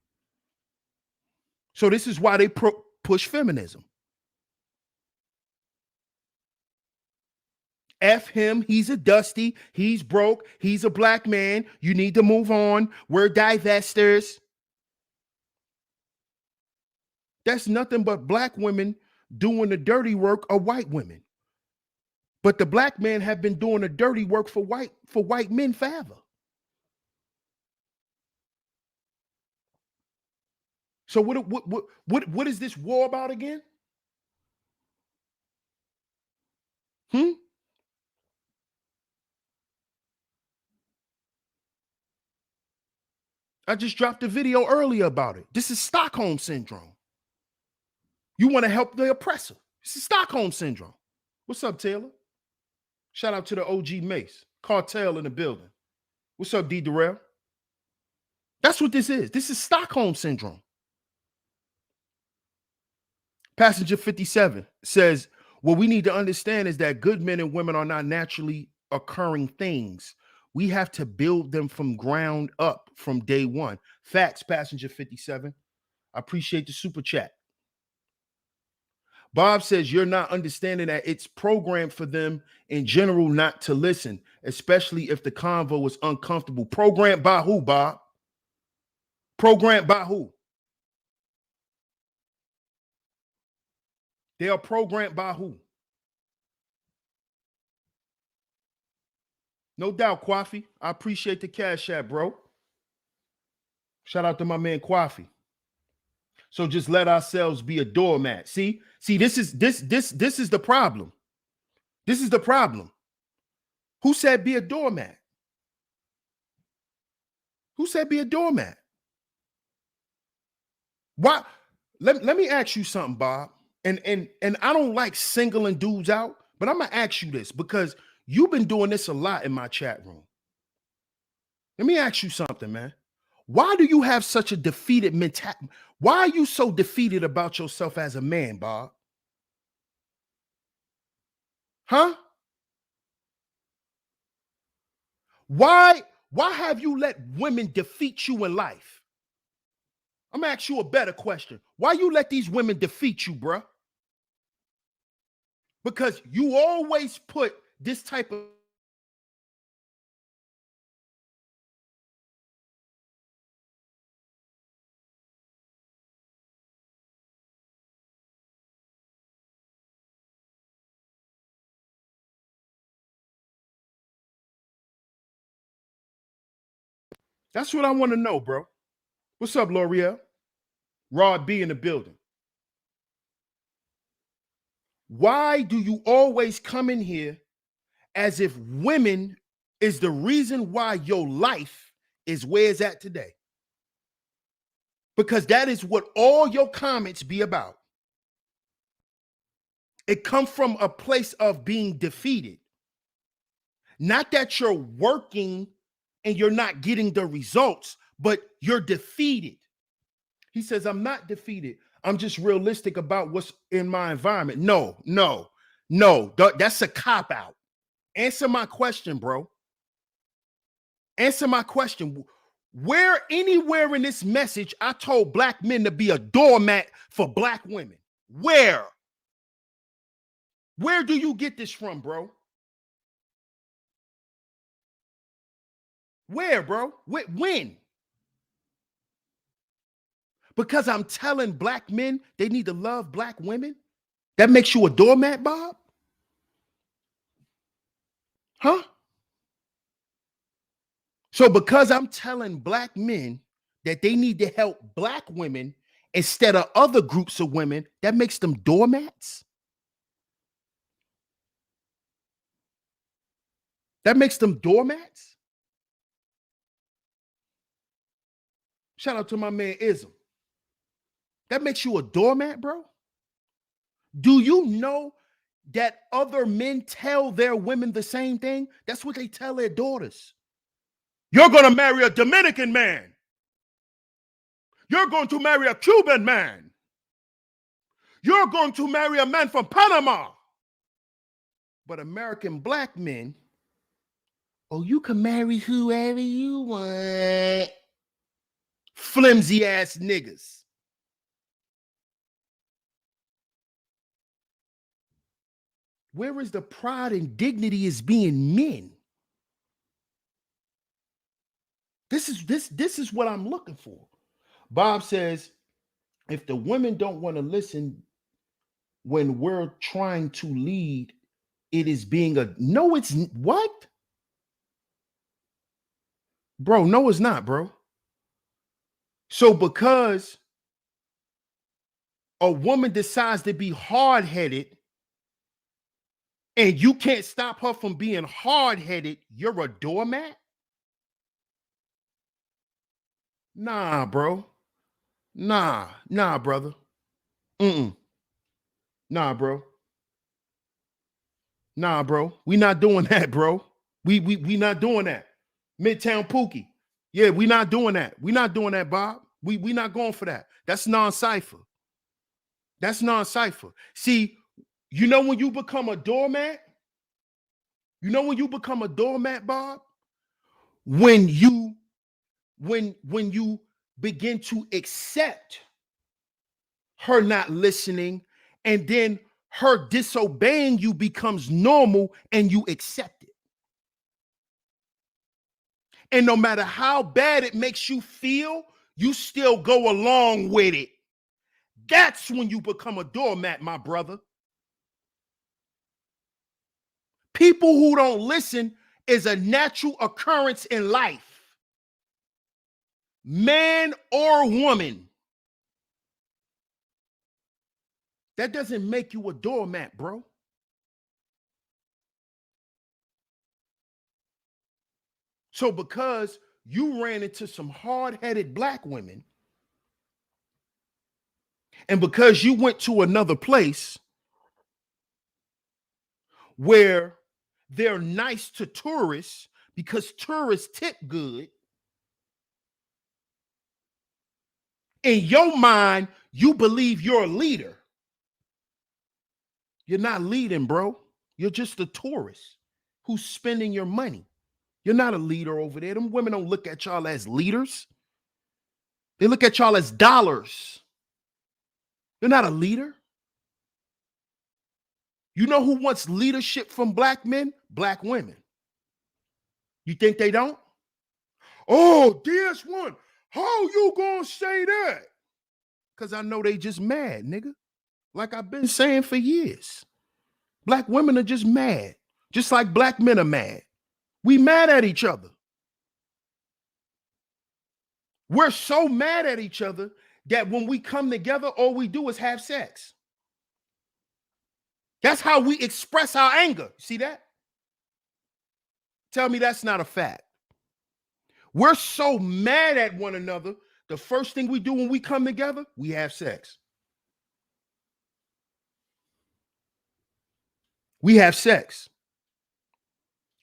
So this is why they push feminism. F him, he's a dusty, he's broke, he's a black man. You need to move on. We're divestors. That's nothing but black women doing the dirty work of white women. But the black men have been doing the dirty work for white men forever. So what is this war about again? I just dropped a video earlier about it. This is Stockholm Syndrome. You want to help the oppressor. This is Stockholm Syndrome. What's up, Taylor? Shout out to the OG Mace. Cartel in the building. What's up, D. Durrell? That's what this is. This is Stockholm Syndrome. Passenger 57 says, what we need to understand is that good men and women are not naturally occurring things. We have to build them from ground up from day one. Facts, Passenger 57. I appreciate the super chat. Bob says you're not understanding that it's programmed for them in general not to listen, especially if the convo is uncomfortable. Programmed by who, Bob? Programmed by who? They are programmed by who? No doubt, Kwafi. I appreciate the cash app, bro. Shout out to my man Kwafi. So just let ourselves be a doormat. See, this is the problem. This is the problem. Who said be a doormat? Who said be a doormat? Why? Let me ask you something, Bob. And I don't like singling dudes out, but I'm gonna ask you this because you've been doing this a lot in my chat room. Let me ask you something, man. Why do you have such a defeated mentality? Why are you so defeated about yourself as a man, Bob? Huh? Why have you let women defeat you in life? I'm gonna ask you a better question. Why you let these women defeat you, bruh? Because you always put this type of That's what I want to know, bro. What's up, L'Oreal? Rod B in the building. Why do you always come in here as if women is the reason why your life is where it's at today? Because that is what all your comments be about. It comes from a place of being defeated. Not that you're working and you're not getting the results, but you're defeated. He says, I'm not defeated. I'm just realistic about what's in my environment. No. That's a cop-out. Answer my question, bro. Answer my question. Where anywhere in this message I told black men to be a doormat for black women? Where? Where do you get this from, bro? Where, bro? When? Because I'm telling black men they need to love black women? That makes you a doormat, Bob? Huh? So because I'm telling black men that they need to help black women instead of other groups of women, that makes them doormats? That makes them doormats? Shout out to my man Ism. That makes you a doormat, bro? Do you know that other men tell their women the same thing? That's what they tell their daughters. You're going to marry a Dominican man. You're going to marry a Cuban man. You're going to marry a man from Panama. But American black men, oh, you can marry whoever you want. Flimsy ass niggas. Where is the pride and dignity as being men? This is what I'm looking for. Bob says, if the women don't want to listen when we're trying to lead, it is being a no, it's what? Bro, no, it's not, bro. So because a woman decides to be hard-headed and you can't stop her from being hard-headed, you're a doormat? Nah, bro. Nah, brother. Nah, bro. Nah, bro. We not doing that, bro. We not doing that. Midtown Pookie. Yeah, we not doing that. We not doing that, Bob. We not going for that. That's non-cipher. That's non-cipher. See, you know when you become a doormat? You know when you become a doormat, Bob? When you begin to accept her not listening, and then her disobeying you becomes normal and you accept it. And no matter how bad it makes you feel, you still go along with it. That's when you become a doormat, my brother. People who don't listen is a natural occurrence in life. Man or woman. That doesn't make you a doormat, bro. So because you ran into some hard-headed black women, and because you went to another place where they're nice to tourists because tourists tip good, in your mind, you believe you're a leader. You're not leading, bro. You're just a tourist who's spending your money. You're not a leader over there. Them women don't look at y'all as leaders. They look at y'all as dollars. You're not a leader. You know who wants leadership from black men? Black women. You think they don't? Oh, DS1, how you gonna say that? Because I know they just mad, nigga. Like I've been saying for years. Black women are just mad. Just like black men are mad. We mad at each other. We're so mad at each other that when we come together, all we do is have sex. That's how we express our anger. See that? Tell me that's not a fact. We're so mad at one another. The first thing we do when we come together, we have sex. We have sex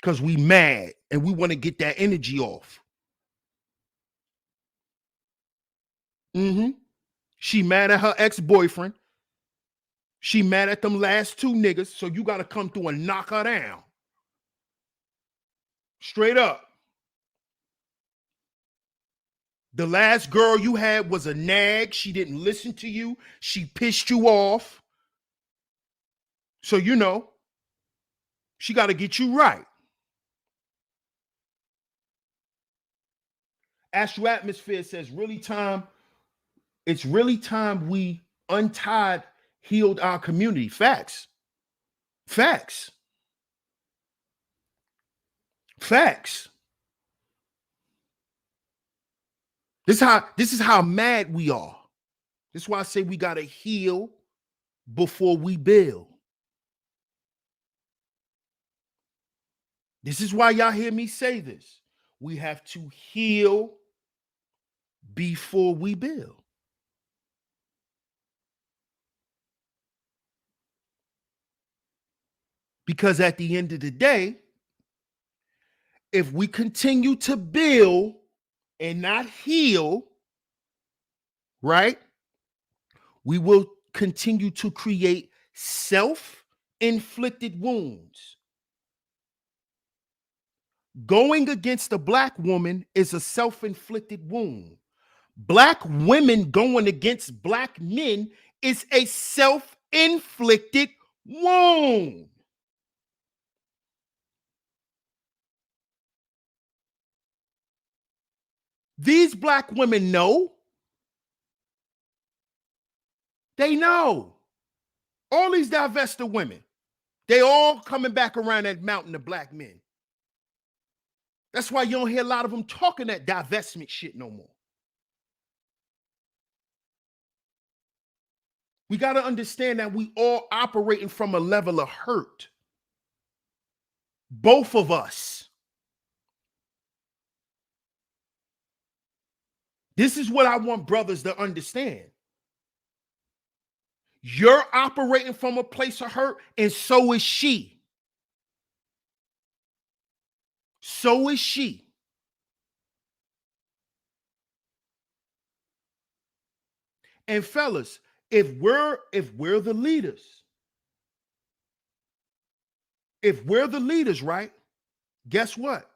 because we mad and we want to get that energy off. She mad at her ex-boyfriend. She mad at them last two niggas, so you got to come through and knock her down. Straight up. The last girl you had was a nag. She didn't listen to you. She pissed you off. So, you know, she got to get you right. Astro Atmosphere says, it's really time we untied healed our community. Facts. Facts. Facts. This is how mad we are. This is why I say we gotta heal before we build. This is why y'all hear me say this. We have to heal before we build. Because at the end of the day, if we continue to build and not heal, right, we will continue to create self-inflicted wounds. Going against a black woman is a self-inflicted wound. Black women going against black men is a self-inflicted wound. These black women know. They know. All these divested women, they all coming back around that mountain of black men. That's why you don't hear a lot of them talking that divestment shit no more. We got to understand that we all operating from a level of hurt. Both of us. This is what I want brothers to understand. You're operating from a place of hurt, and so is she. So is she. And fellas, if we're the leaders, right? Guess what?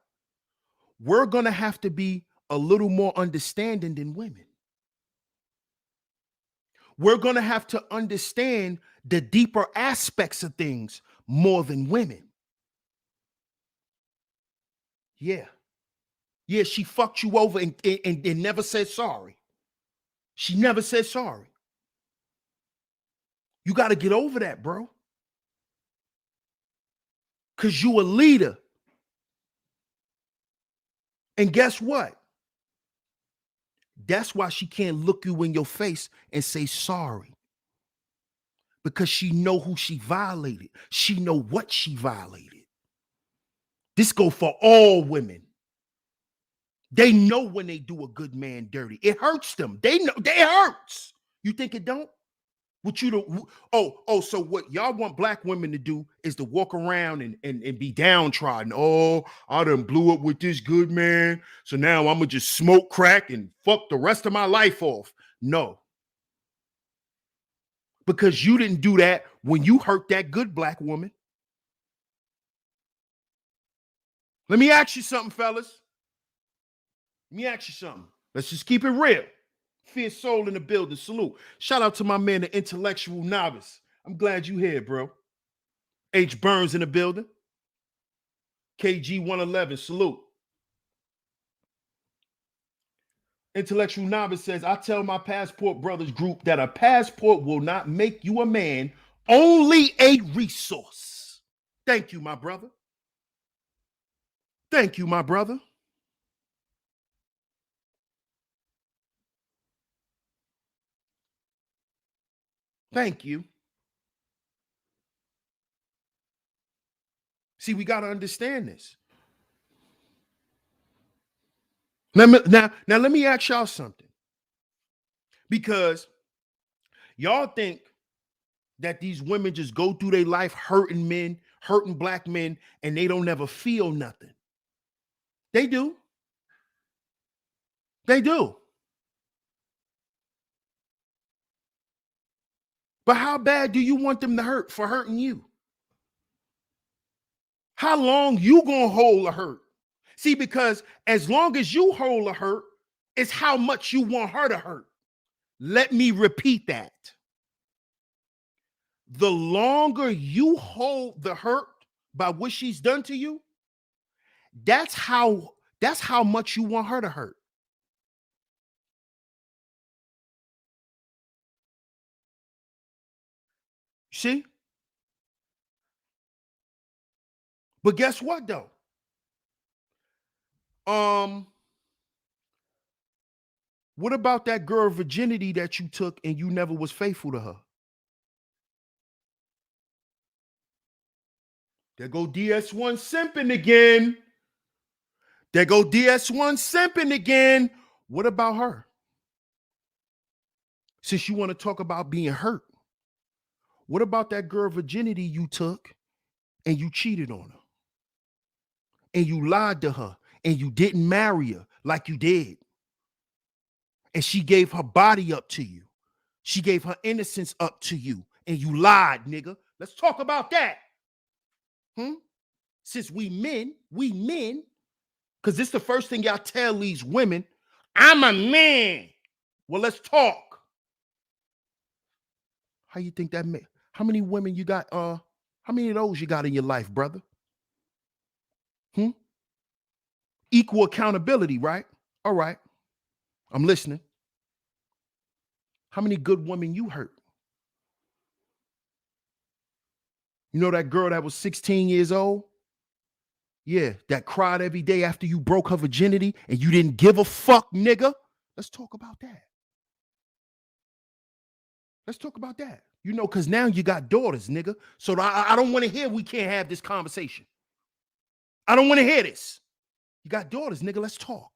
We're going to have to be a little more understanding than women. We're going to have to understand the deeper aspects of things more than women. Yeah. Yeah, she fucked you over and never said sorry. She never said sorry. You got to get over that, bro. Because you a leader. And guess what? That's why she can't look you in your face and say sorry. Because she know who she violated. She know what she violated. This go for all women. They know when they do a good man dirty. It hurts them. They know it hurts. You think it don't? What you do? So what y'all want black women to do is to walk around and be downtrodden. Oh, I done blew up with this good man. So now I'm gonna just smoke crack and fuck the rest of my life off. No. Because you didn't do that when you hurt that good black woman. Let me ask you something, fellas. Let me ask you something. Let's just keep it real. Fierce soul in the building. Salute. Shout out to my man, the intellectual novice. I'm glad you here, bro. H. Burns in the building. KG 111. Salute. Intellectual novice says, I tell my passport brothers group that a passport will not make you a man, only a resource. Thank you, my brother. Thank you, my brother. Thank you. See, we got to understand this. Now, let me ask y'all something. Because y'all think that these women just go through their life hurting men, hurting black men, and they don't ever feel nothing. They do. They do. But how bad do you want them to hurt for hurting you? How long you gonna hold a hurt? See, because as long as you hold a hurt, it's how much you want her to hurt. Let me repeat that. The longer you hold the hurt by what she's done to you, that's how much you want her to hurt. See? But guess what though? What about that girl virginity that you took and you never was faithful to her? There go DS1 simping again. There go DS1 simping again. What about her? Since you want to talk about being hurt, what about that girl virginity you took and you cheated on her? And you lied to her and you didn't marry her like you did. And she gave her body up to you. She gave her innocence up to you. And you lied, nigga. Let's talk about that. Since we men, because this is the first thing y'all tell these women, I'm a man. Well, let's talk. How you think that man? How many women you got? How many of those you got in your life, brother? Equal accountability, right? All right. I'm listening. How many good women you hurt? You know that girl that was 16 years old? Yeah, that cried every day after you broke her virginity and you didn't give a fuck, nigga. Let's talk about that. Let's talk about that. You know, because now you got daughters, nigga. So I don't want to hear we can't have this conversation. I don't want to hear this. You got daughters, nigga. Let's talk.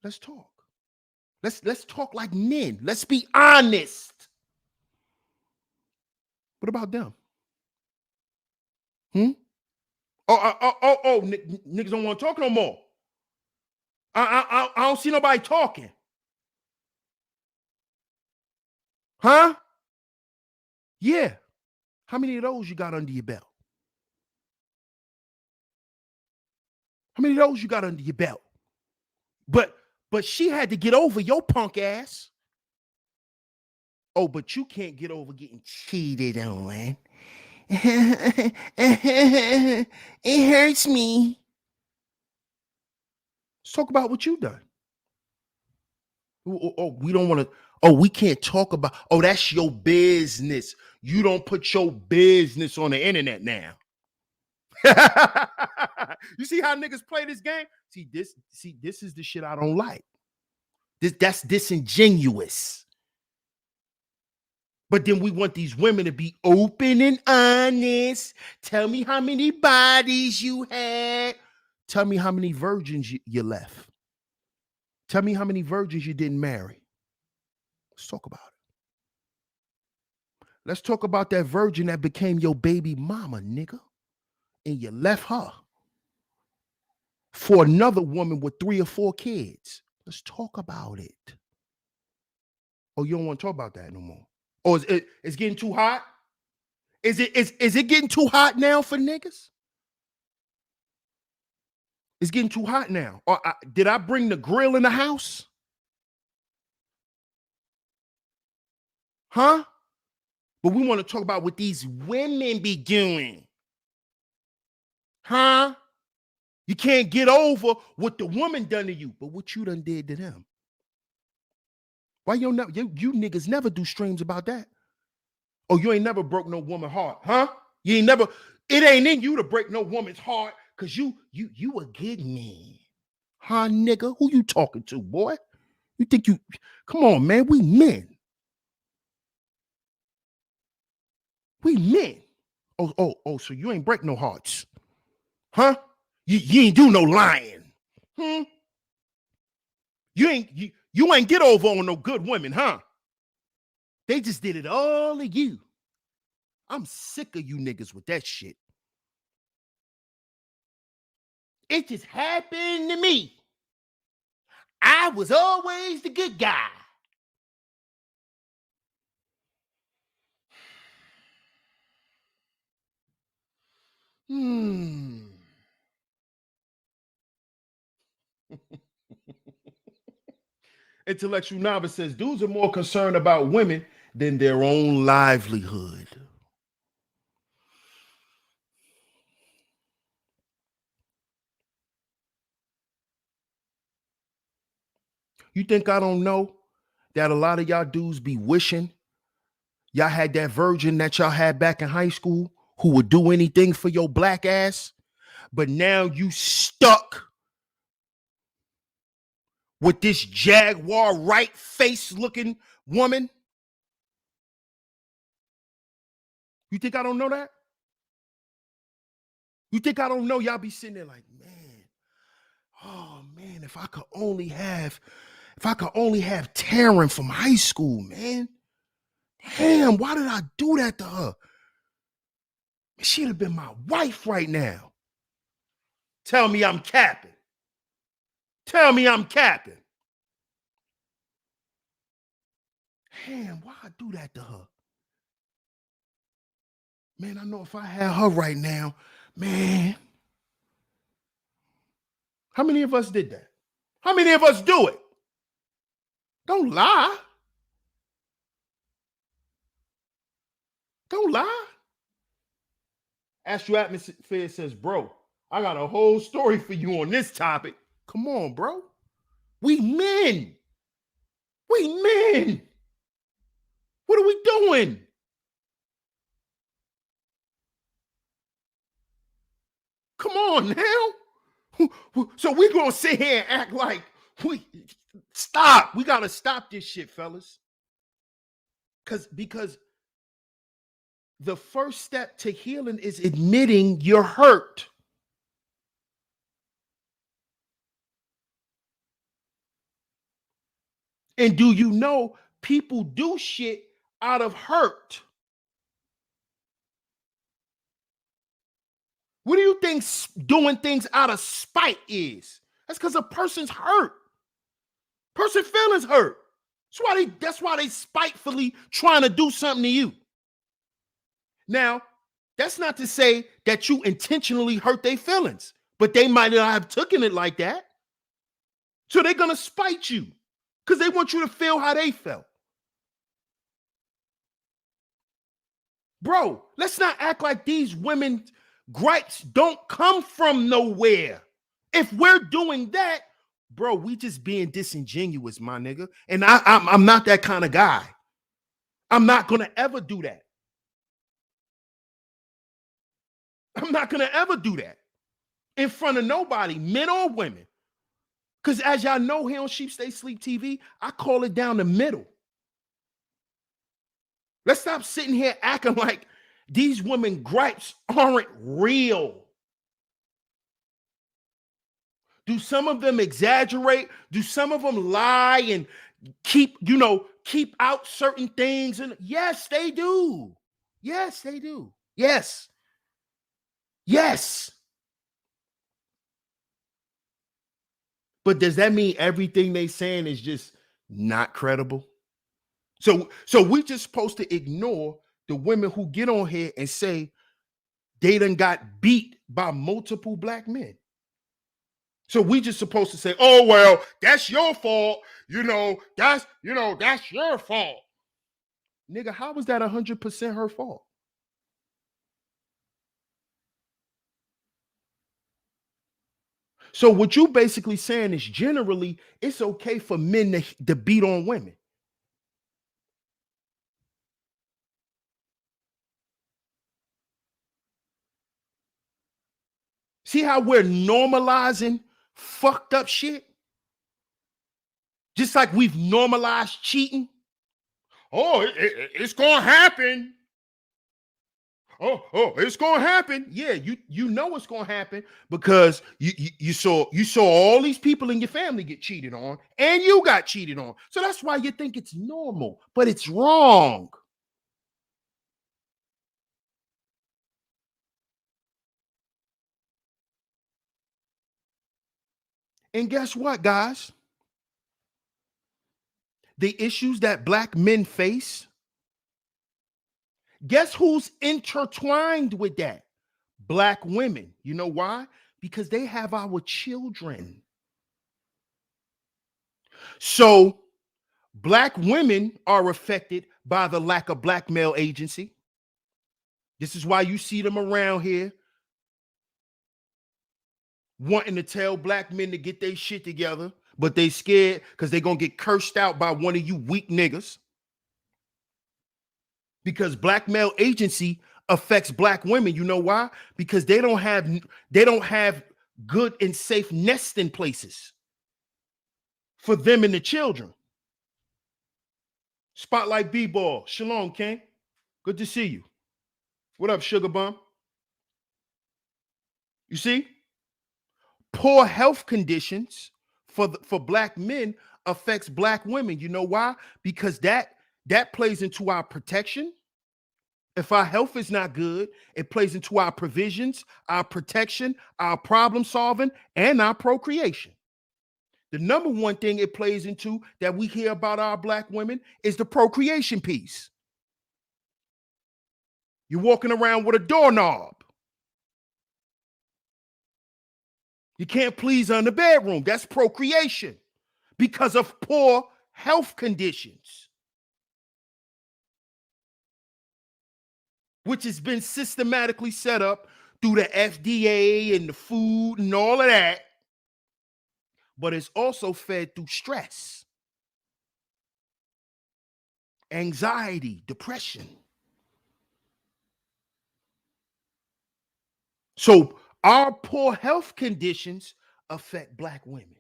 Let's talk. Let's talk like men. Let's be honest. What about them? Niggas don't want to talk no more. I don't see nobody talking. Huh? Yeah. How many of those you got under your belt? How many of those you got under your belt? But she had to get over your punk ass. Oh, but you can't get over getting cheated on. It hurts me. Let's talk about what you done. Oh, we don't want to. Oh, we can't talk about. Oh, that's your business. You don't put your business on the internet now. You see how niggas play this game? This is the shit I don't like. That's disingenuous. But then we want these women to be open and honest. Tell me how many bodies you had. Tell me how many virgins you left. Tell me how many virgins you didn't marry. Let's talk about it. Let's talk about that virgin that became your baby mama, nigga. And you left her for another woman with 3 or 4 kids. Let's talk about it. Oh, you don't want to talk about that no more. Or it's getting too hot? Is it getting too hot now for niggas? It's getting too hot now. Or did I bring the grill in the house? Huh? But we want to talk about what these women be doing. Huh? You can't get over what the woman done to you, but what you done did to them. Why you niggas never do streams about that? Oh, you ain't never broke no woman's heart, huh? You ain't never. It ain't in you to break no woman's heart because you a good man, huh, nigga? Who you talking to, boy? You think you? Come on, man. We men. We men. Oh. So you ain't break no hearts, huh? You ain't do no lying, You ain't get over on no good women, huh? They just did it all of you. I'm sick of you niggas with that shit. It just happened to me. I was always the good guy. Intellectual Novice says dudes are more concerned about women than their own livelihood. You think I don't know that a lot of y'all dudes be wishing Y'all had that virgin that y'all had back in high school who would do anything for your black ass, but now you stuck with this jaguar right face looking woman. You think I don't know that? You think I don't know? Y'all be sitting there like, man, oh man, if I could only have Taryn from high school, man. Damn, why did I do that to her? She'd have been my wife right now. Tell me I'm capping. Tell me I'm capping. Damn, why I do that to her? Man, I know if I had her right now, man. How many of us did that? How many of us do it? Don't lie. Don't lie. Astro Atmosphere says, bro, I got a whole story for you on this topic. Come on, bro. We men. We men. What are we doing? Come on now. So we're going to sit here and act like stop. We got to stop this shit, fellas. Because the first step to healing is admitting you're hurt. And do you know people do shit out of hurt? What do you think doing things out of spite is? That's because a person's hurt. Person feelings hurt. That's why they spitefully trying to do something to you. Now, that's not to say that you intentionally hurt their feelings, but they might not have taken it like that. So they're going to spite you because they want you to feel how they felt. Bro, let's not act like these women's gripes don't come from nowhere. If we're doing that, bro, we just being disingenuous, my nigga. And I'm not that kind of guy. I'm not going to ever do that. I'm not going to ever do that in front of nobody, men or women. Because as y'all know here on Sheep Stay Sleep TV, I call it down the middle. Let's stop sitting here acting like these women gripes aren't real. Do some of them exaggerate? Do some of them lie and keep out certain things? And yes, they do. Yes, they do. Yes. Yes. But does that mean everything they saying is just not credible? So we just supposed to ignore the women who get on here and say they done got beat by multiple black men. So we just supposed to say, oh, well, that's your fault. That's your fault. Nigga, how was that 100% her fault? So what you basically saying is generally it's okay for men to beat on women. See how we're normalizing fucked up shit? Just like we've normalized cheating. Oh, it's gonna happen. Oh, it's gonna happen. Yeah, you know it's gonna happen because you saw all these people in your family get cheated on, and you got cheated on. So that's why you think it's normal, but it's wrong. And guess what, guys? The issues that black men face, guess who's intertwined with that? Black women. You know why? Because they have our children. So black women are affected by the lack of black male agency. This is why you see them around here wanting to tell black men to get their shit together, but they scared because they're going to get cursed out by one of you weak niggas. because black male agency affects black women. You know why? Because they don't have good and safe nesting places for them and the children. Spotlight B-Ball. Shalom, King. Good to see you. What up, Sugar Bum? You see? Poor health conditions for black men affects black women. You know why? Because that plays into our protection. If our health is not good, it plays into our provisions, our protection, our problem solving, and our procreation. The number one thing it plays into that we hear about our black women is the procreation piece. You're walking around with a doorknob. You can't please her in the bedroom. That's procreation because of poor health conditions, which has been systematically set up through the FDA and the food and all of that. But it's also fed through stress, anxiety, depression. So our poor health conditions affect black women.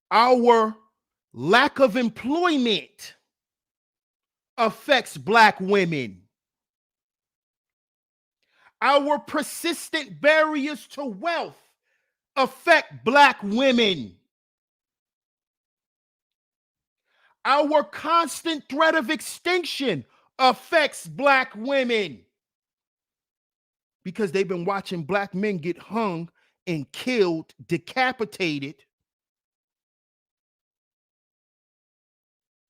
Our lack of employment affects black women. Our persistent barriers to wealth affect black women. Our constant threat of extinction affects black women because they've been watching black men get hung and killed, decapitated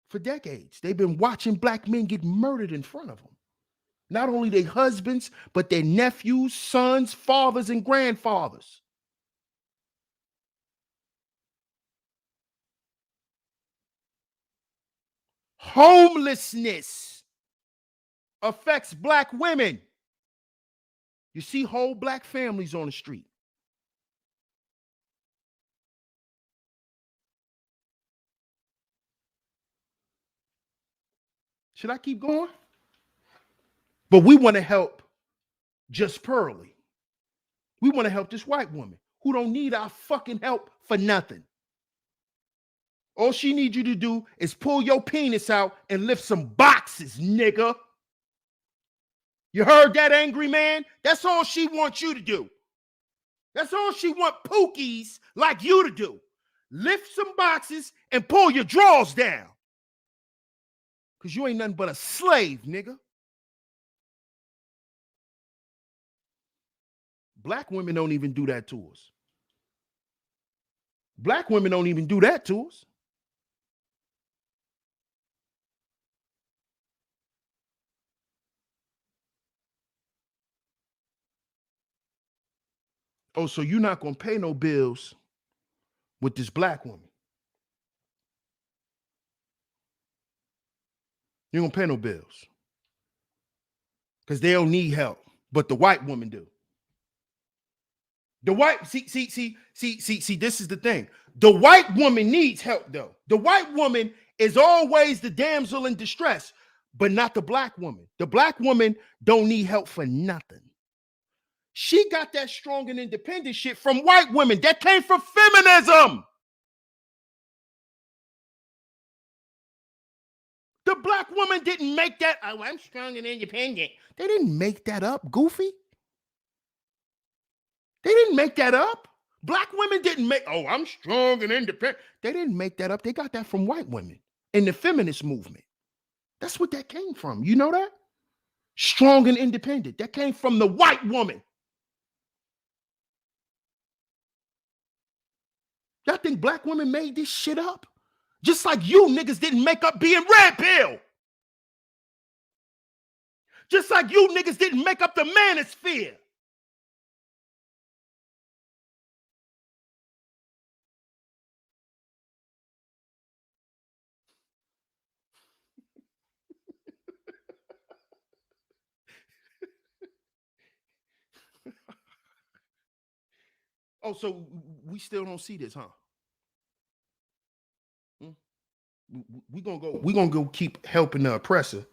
for decades. They've been watching black men get murdered in front of them. Not only their husbands, but their nephews, sons, fathers, and grandfathers. Homelessness affects black women. You see whole black families on the street. Should I keep going? But we want to help just Pearly. We want to help this white woman who don't need our fucking help for nothing. All she needs you to do is pull your penis out and lift some boxes, nigga. You heard that, angry man? That's all she wants you to do. That's all she want pookies like you to do. Lift some boxes and pull your drawers down. Because you ain't nothing but a slave, nigga. Black women don't even do that to us. Black women don't even do that to us. Oh, so you're not going to pay no bills with this black woman. You don't pay no bills. Because they don't need help. But the white woman do. The white, see, this is the thing. The white woman needs help, though. The white woman is always the damsel in distress, but not the black woman. The black woman don't need help for nothing. She got that strong and independent shit from white women. That came from feminism. The black woman didn't make that. Oh, I'm strong and independent. They didn't make that up, Goofy. They didn't make that up. Black women didn't make, oh, I'm strong and independent. They didn't make that up. They got that from white women in the feminist movement. That's what that came from. You know that? Strong and independent. That came from the white woman. Y'all think black women made this shit up? Just like you niggas didn't make up being red pill. Just like you niggas didn't make up the manosphere. Oh, so we still don't see this, huh? We're gonna go keep helping the oppressor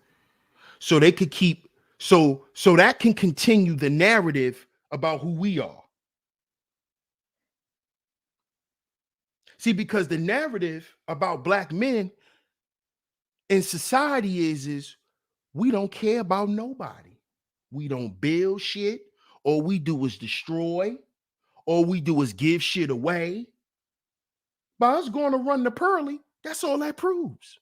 so they could keep so that can continue the narrative about who we are. See, because the narrative about black men in society is we don't care about nobody. We don't build shit. All we do is destroy. All we do is give shit away. By us going to run the Pearly, that's all that proves.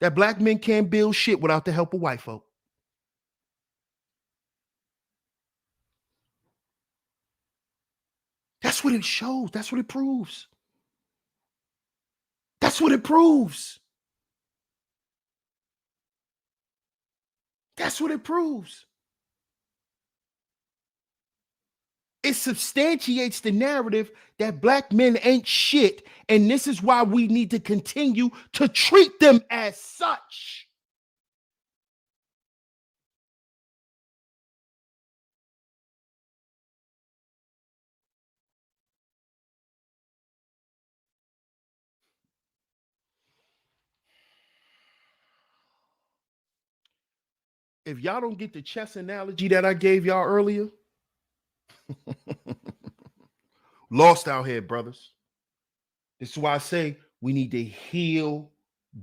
That black men can't build shit without the help of white folk. That's what it shows. That's what it proves. That's what it proves. That's what it proves. It substantiates the narrative that black men ain't shit, and this is why we need to continue to treat them as such. If y'all don't get the chess analogy that I gave y'all earlier, lost out here, brothers. This is why I say we need to heal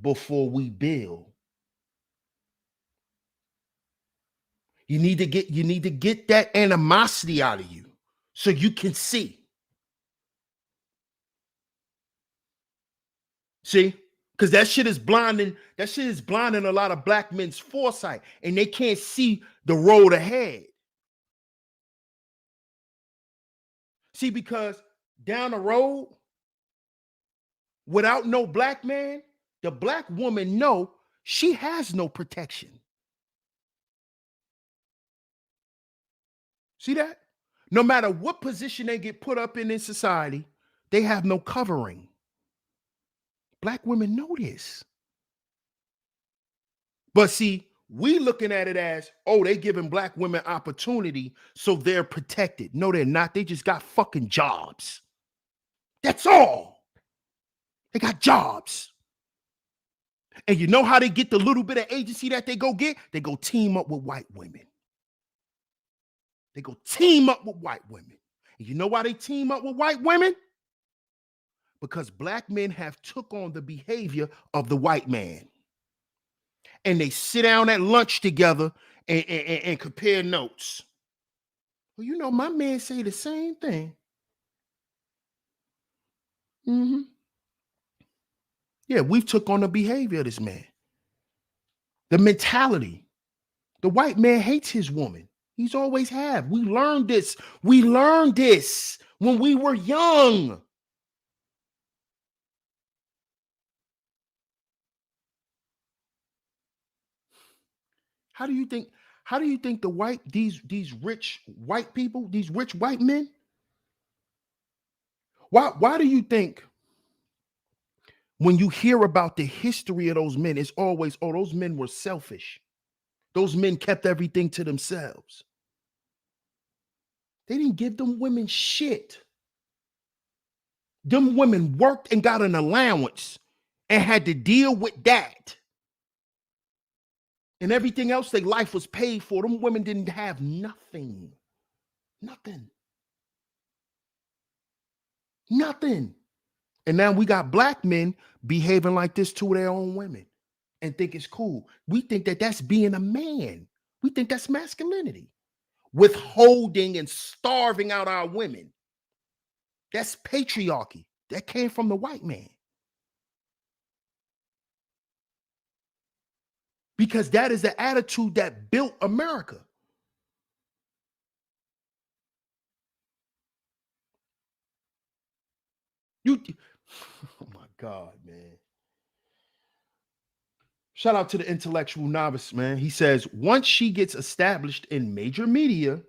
before we build. You need to get that animosity out of you so you can see. See? Because that shit is blinding. That shit is blinding a lot of black men's foresight, and they can't see the road ahead. See, because down the road, without no black man, the black woman know she has no protection. See that? No matter what position they get put up in society, they have no covering. Black women know this. But see, we looking at it as, oh, they giving black women opportunity, so they're protected. No, they're not. They just got fucking jobs. That's all. They got jobs. And you know how they get the little bit of agency that they go get? They go team up with white women. They go team up with white women. And you know why they team up with white women? Because black men have took on the behavior of the white man. And they sit down at lunch together and compare notes. Well, you know, my man say the same thing. Mm-hmm. Yeah, we've took on the behavior of this man. The mentality. The white man hates his woman. He's always have. We learned this. We learned this when we were young. How do you think these rich white people, these rich white men, why do you think when you hear about the history of those men, it's always, oh, those men were selfish. Those men kept everything to themselves. They didn't give them women shit. Them women worked and got an allowance and had to deal with that. And everything else, their life was paid for. Them women didn't have nothing. Nothing. Nothing. And now we got black men behaving like this to their own women and think it's cool. We think that that's being a man. We think that's masculinity. Withholding and starving out our women. That's patriarchy. That came from the white man. Because that is the attitude that built America. Oh my God, man. Shout out to the intellectual novice, man. He says, once she gets established in major media,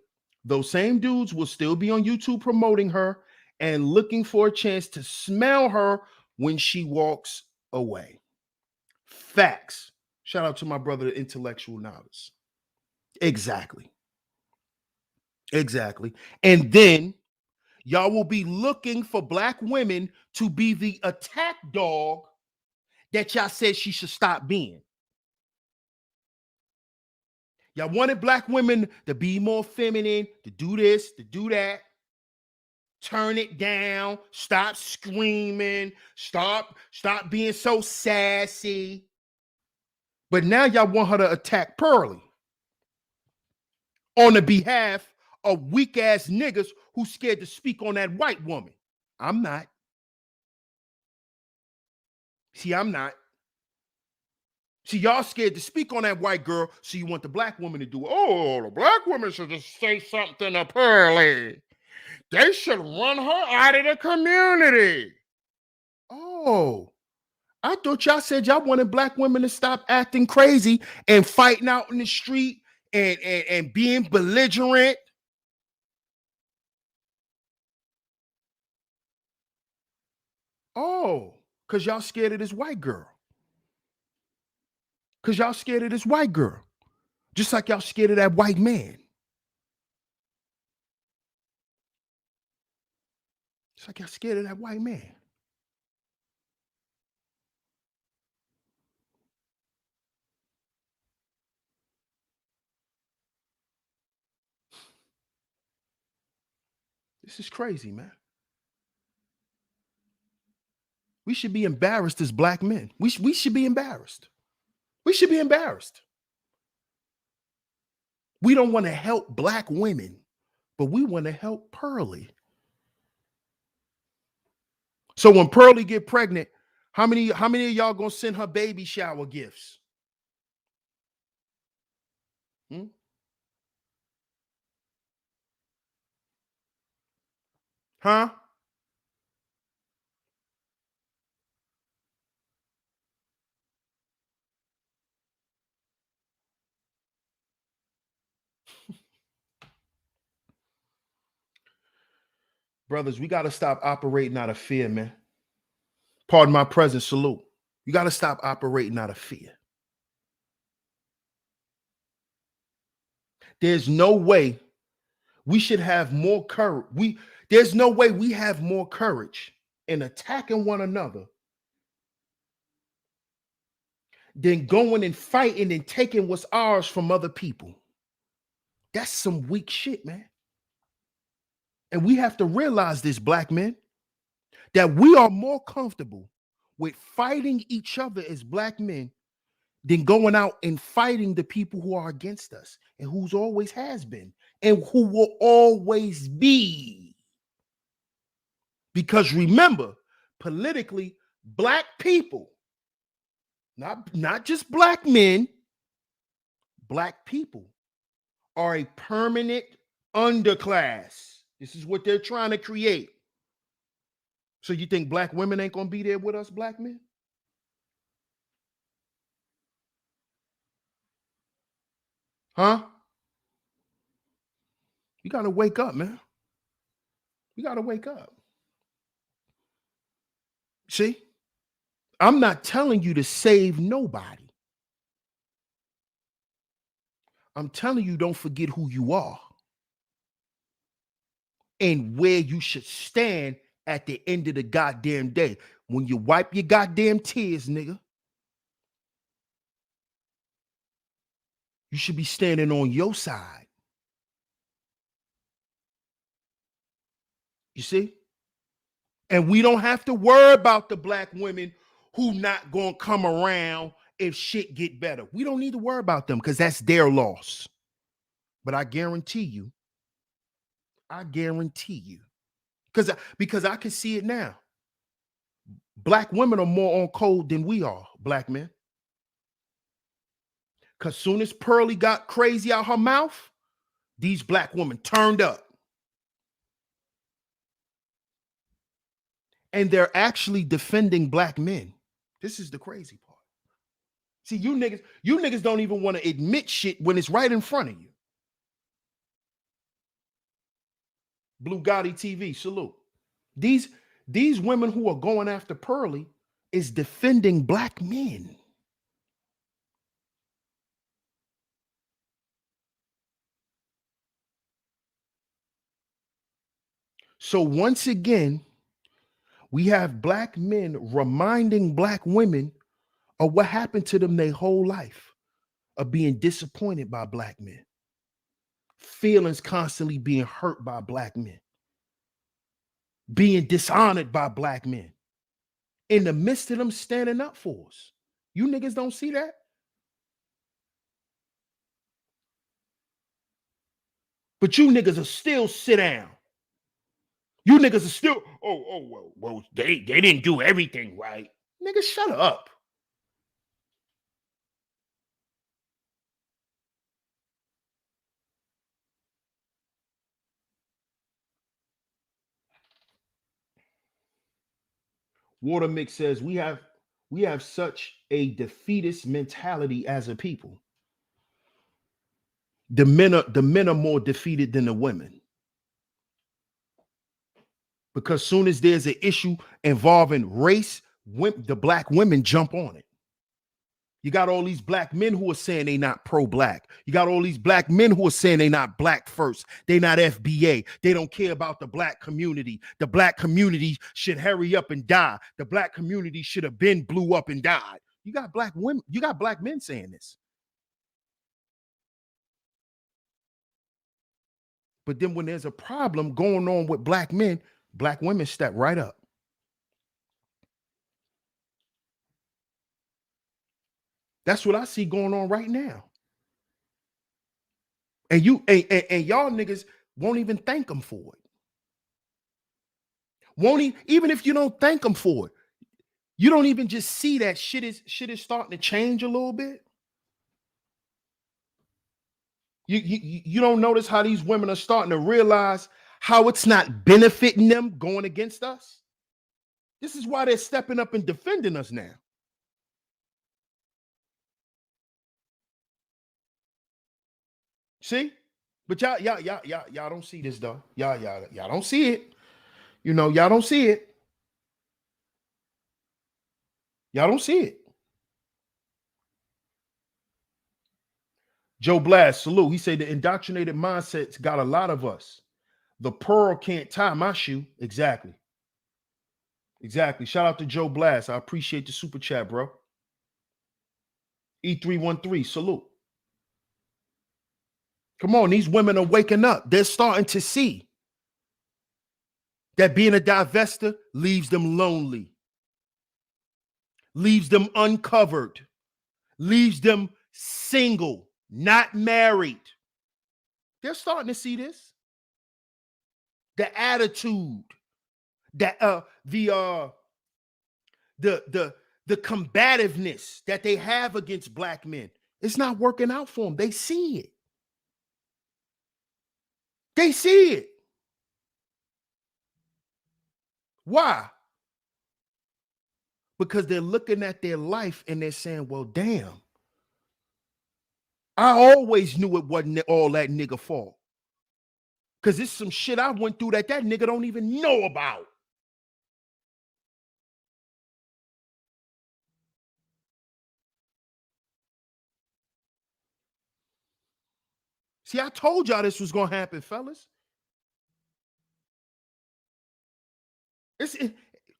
those same dudes will still be on YouTube promoting her and looking for a chance to smell her when she walks away. Facts. Shout out to my brother, the intellectual novice. Exactly. Exactly. And then Y'all will be looking for black women to be the attack dog that y'all said she should stop being. Y'all wanted black women to be more feminine, to do this, to do that. Turn it down. Stop screaming. Stop being so sassy. But now y'all want her to attack Pearly on the behalf of weak ass niggas who scared to speak on that white woman. I'm not. See, I'm not. See, y'all scared to speak on that white girl, so you want the black woman to do it. Oh, the black woman should just say something to Pearly. They should run her out of the community. Oh, I thought y'all said y'all wanted black women to stop acting crazy and fighting out in the street and being belligerent. Oh, because y'all scared of this white girl. Because y'all scared of this white girl. Just like y'all scared of that white man. It's like y'all scared of that white man. This is crazy, man. We should be embarrassed as black men. We should be embarrassed. We should be embarrassed. We don't want to help black women, but we want to help Pearly. So when Pearly get pregnant, how many of y'all gonna send her baby shower gifts? Hmm? Huh? Brothers, we got to stop operating out of fear, man. Pardon my presence, salute. You got to stop operating out of fear. There's no way we should have more courage. There's no way we have more courage in attacking one another than going and fighting and taking what's ours from other people. That's some weak shit, man. And we have to realize this, black men, that we are more comfortable with fighting each other as black men than going out and fighting the people who are against us and who's always has been and who will always be. Because remember, politically, black people, not just black men, black people are a permanent underclass. This is what they're trying to create. So you think black women ain't gonna be there with us, black men? Huh? You gotta wake up, man. You gotta wake up. See, I'm not telling you to save nobody. I'm telling you, don't forget who you are and where you should stand at the end of the goddamn day. When you wipe your goddamn tears, nigga, you should be standing on your side. You see? And we don't have to worry about the black women who not gonna come around if shit get better. We don't need to worry about them because that's their loss. But I guarantee you, because I can see it now. Black women are more on code than we are, black men. Because soon as Pearly got crazy out her mouth, these black women turned up. And they're actually defending black men. This is the crazy part. See, you niggas don't even want to admit shit when it's right in front of you. Blue Gotti TV, salute. These women who are going after Pearly is defending black men. So once again, we have black men reminding black women of what happened to them their whole life, of being disappointed by black men, feelings constantly being hurt by black men, being dishonored by black men, in the midst of them standing up for us. You niggas don't see that? But you niggas are still sit down. You niggas are still, well, they didn't do everything right. Nigga, shut up. Watermix says we have such a defeatist mentality as a people. The men are more defeated than the women. Because soon as there's an issue involving race, the black women jump on it. You got all these black men who are saying they not pro-black. You got all these black men who are saying they not black first. They not FBA. They don't care about the black community. The black community should hurry up and die. The black community should have been blew up and died. You got black women, you got black men saying this. But then when there's a problem going on with black men, black women step right up. That's what I see going on right now. And you and y'all niggas won't even thank them for it. Even if you don't thank them for it, you don't even just see that shit is starting to change a little bit. You don't notice how these women are starting to realize how it's not benefiting them going against us. This is why they're stepping up and defending us now. See? But y'all don't see this though. Y'all don't see it. You know, y'all don't see it. Y'all don't see it. Joe Blast, salute. He said the indoctrinated mindsets got a lot of us. The pearl can't tie my shoe. Exactly. Exactly. Shout out to Joe Blast. I appreciate the super chat, bro. E313, salute. Come on, these women are waking up. They're starting to see that being a divester leaves them lonely, leaves them uncovered, leaves them single, not married. They're starting to see this. The attitude, the combativeness that they have against black men, it's not working out for them. They see it. They see it. Why? Because they're looking at their life and they're saying, well, damn, I always knew it wasn't all that nigga fault. Because it's some shit I went through that nigga don't even know about. See, I told y'all this was going to happen, fellas.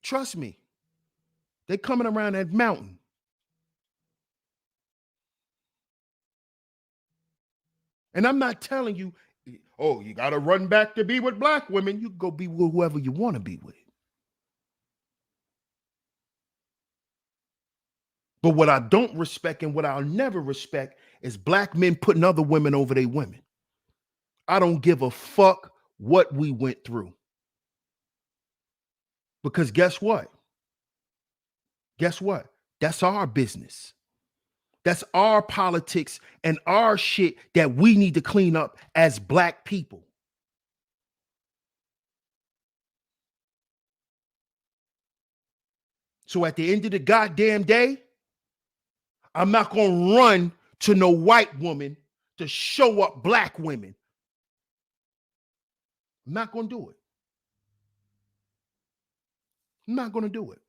Trust me. They coming around that mountain. And I'm not telling you, oh, you got to run back to be with black women. You go be with whoever you want to be with. But what I don't respect and what I'll never respect is black men putting other women over their women. I don't give a fuck what we went through. Because guess what? Guess what? That's our business. That's our politics and our shit that we need to clean up as black people. So at the end of the goddamn day, I'm not going to run to no white woman to show up black women. I'm not going to do it. I'm not going to do it.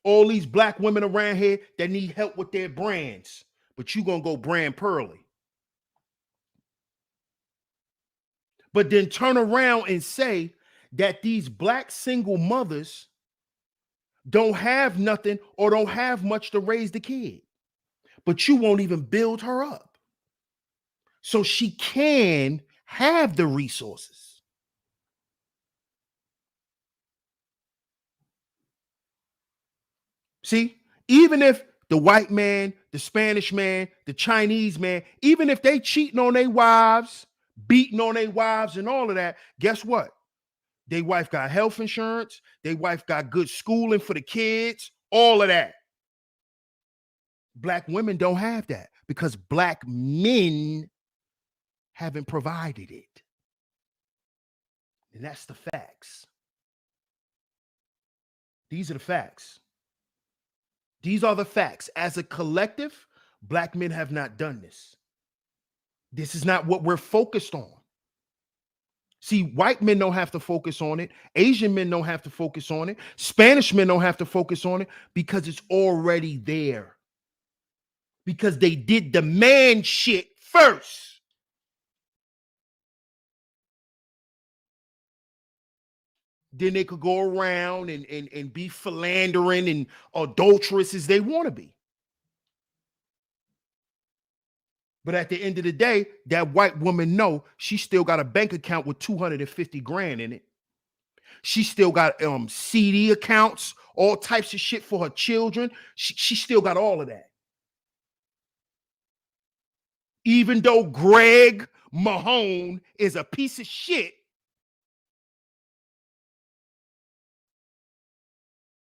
All these black women around here that need help with their brands, but you going to go brand Pearly. but then turn around and say that these black single mothers don't have nothing or don't have much to raise the kid, but you won't even build her up so she can have the resources. See, even if the white man, the Spanish man, the Chinese man, even if they cheating on their wives, beating on their wives and all of that, guess what? They wife got health insurance. They wife got good schooling for the kids, all of that. Black women don't have that because black men haven't provided it. And that's the facts. These are the facts. These are the facts. As a collective, black men have not done this. This is not what we're focused on. See, white men don't have to focus on it. Asian men don't have to focus on it. Spanish men don't have to focus on it because it's already there. Because they did the man shit first. Then they could go around and be philandering and adulterous as they want to be. But at the end of the day, that white woman know she still got a bank account with 250 grand in it. She still got CD accounts, all types of shit for her children. She still got all of that. Even though Greg Mahone is a piece of shit.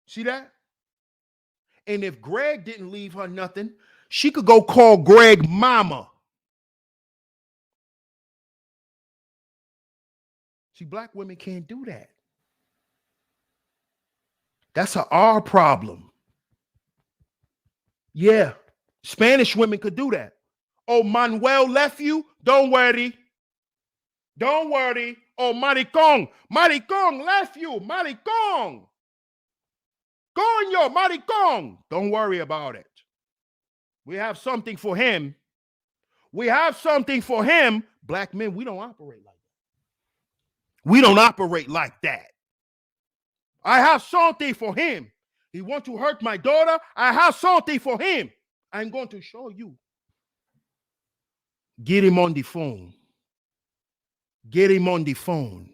See that? And if Greg didn't leave her nothing, she could go call Greg mama. See, black women can't do that. That's our problem. Yeah, Spanish women could do that. Oh, Manuel left you? Don't worry. Don't worry. Oh, Maricón. Maricón left you. Maricón. Coño, Maricón. Don't worry about it. We have something for him. We have something for him. Black men, we don't operate like that. We don't operate like that. I have something for him. He wants to hurt my daughter. I have something for him. I'm going to show you. Get him on the phone. Get him on the phone.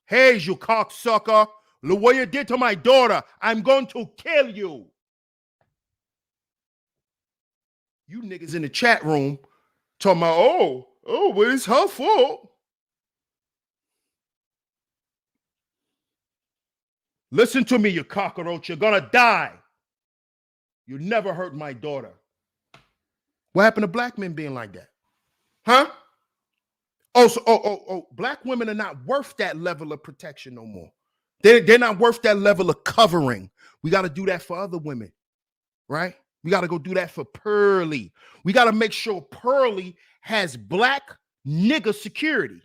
Hey, you cocksucker. Look what you did to my daughter. I'm going to kill you. You niggas in the chat room talking about, oh, well, it's her fault. Listen to me, you cockroach. You're going to die. You never hurt my daughter. What happened to black men being like that? Huh? Black women are not worth that level of protection no more. They're not worth that level of covering. We got to do that for other women, right? We got to go do that for Pearly. We got to make sure Pearly has black nigga security.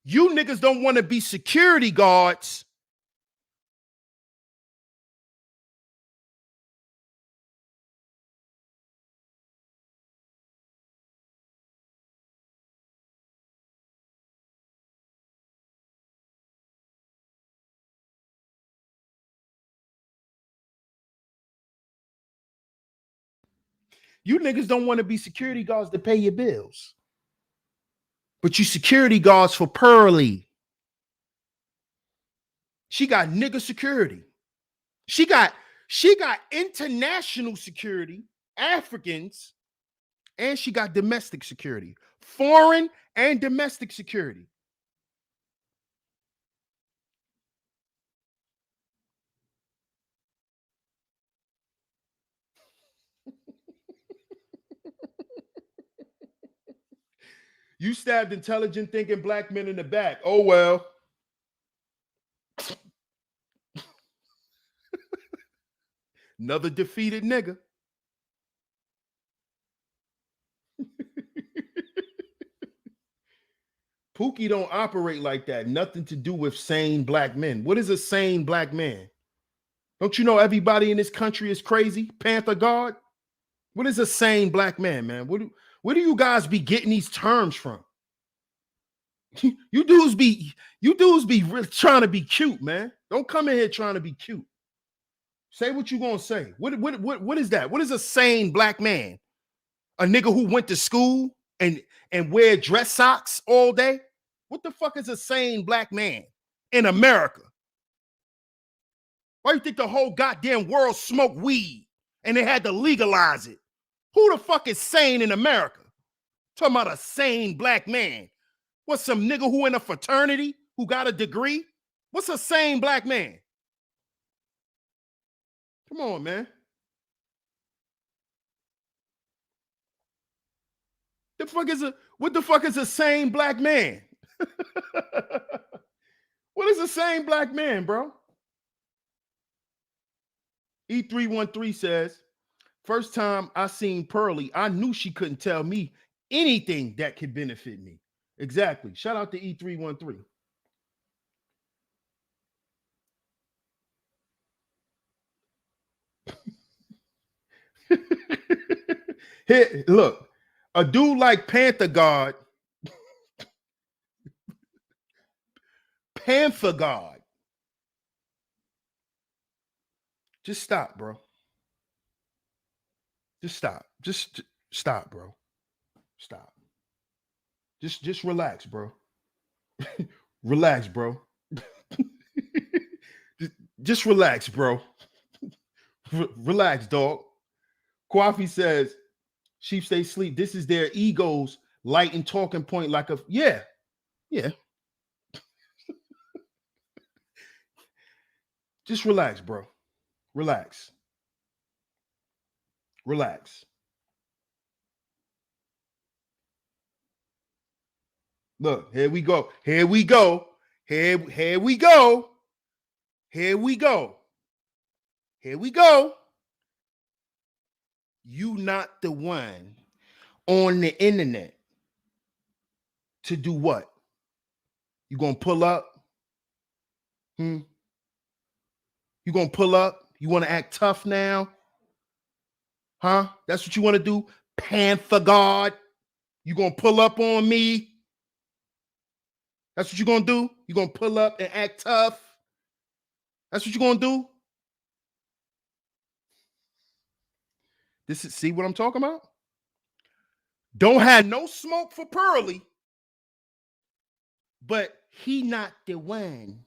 You niggas don't want to be security guards. You niggas don't want to be security guards to pay your bills. But you security guards for Pearly. She got nigga security. She got international security, Africans, and she got domestic security. Foreign and domestic security. You stabbed intelligent thinking black men in the back. Oh, well. Another defeated nigga. Pookie don't operate like that. Nothing to do with sane black men. What is a sane black man? Don't you know everybody in this country is crazy? Panther Guard? What is a sane black man, man? Where do you guys be getting these terms from? You dudes be really trying to be cute, man. Don't come in here trying to be cute. Say what you gonna say. What is that? What is a sane black man? A nigga who went to school and wear dress socks all day? What the fuck is a sane black man in America? Why you think the whole goddamn world smoked weed and they had to legalize it? Who the fuck is sane in America? Talking about a sane black man. What, some nigga who in a fraternity who got a degree? What's a sane black man? Come on, man. What the fuck is a sane black man? What is a sane black man, bro? E313 says, first time I seen Pearly, I knew she couldn't tell me anything that could benefit me. Exactly. Shout out to E313. Here, look, a dude like Panther God, just stop, bro. Just stop. Just stop, bro. Stop. Just relax, bro. Relax, bro. just relax, bro. Relax, dog. Kwafi says, sheep stay sleep. This is their egos light and talking point like a, yeah. Just relax, bro. Relax. Look, here we go. Here we go. You not the one on the internet to do what? You gonna pull up? You gonna pull up? You want to act tough now? Huh? That's what you want to do? Panther God? You gonna pull up on me? That's what you gonna do? You gonna pull up and act tough? That's what you gonna do? See what I'm talking about? Don't have no smoke for Pearly, but he not the one.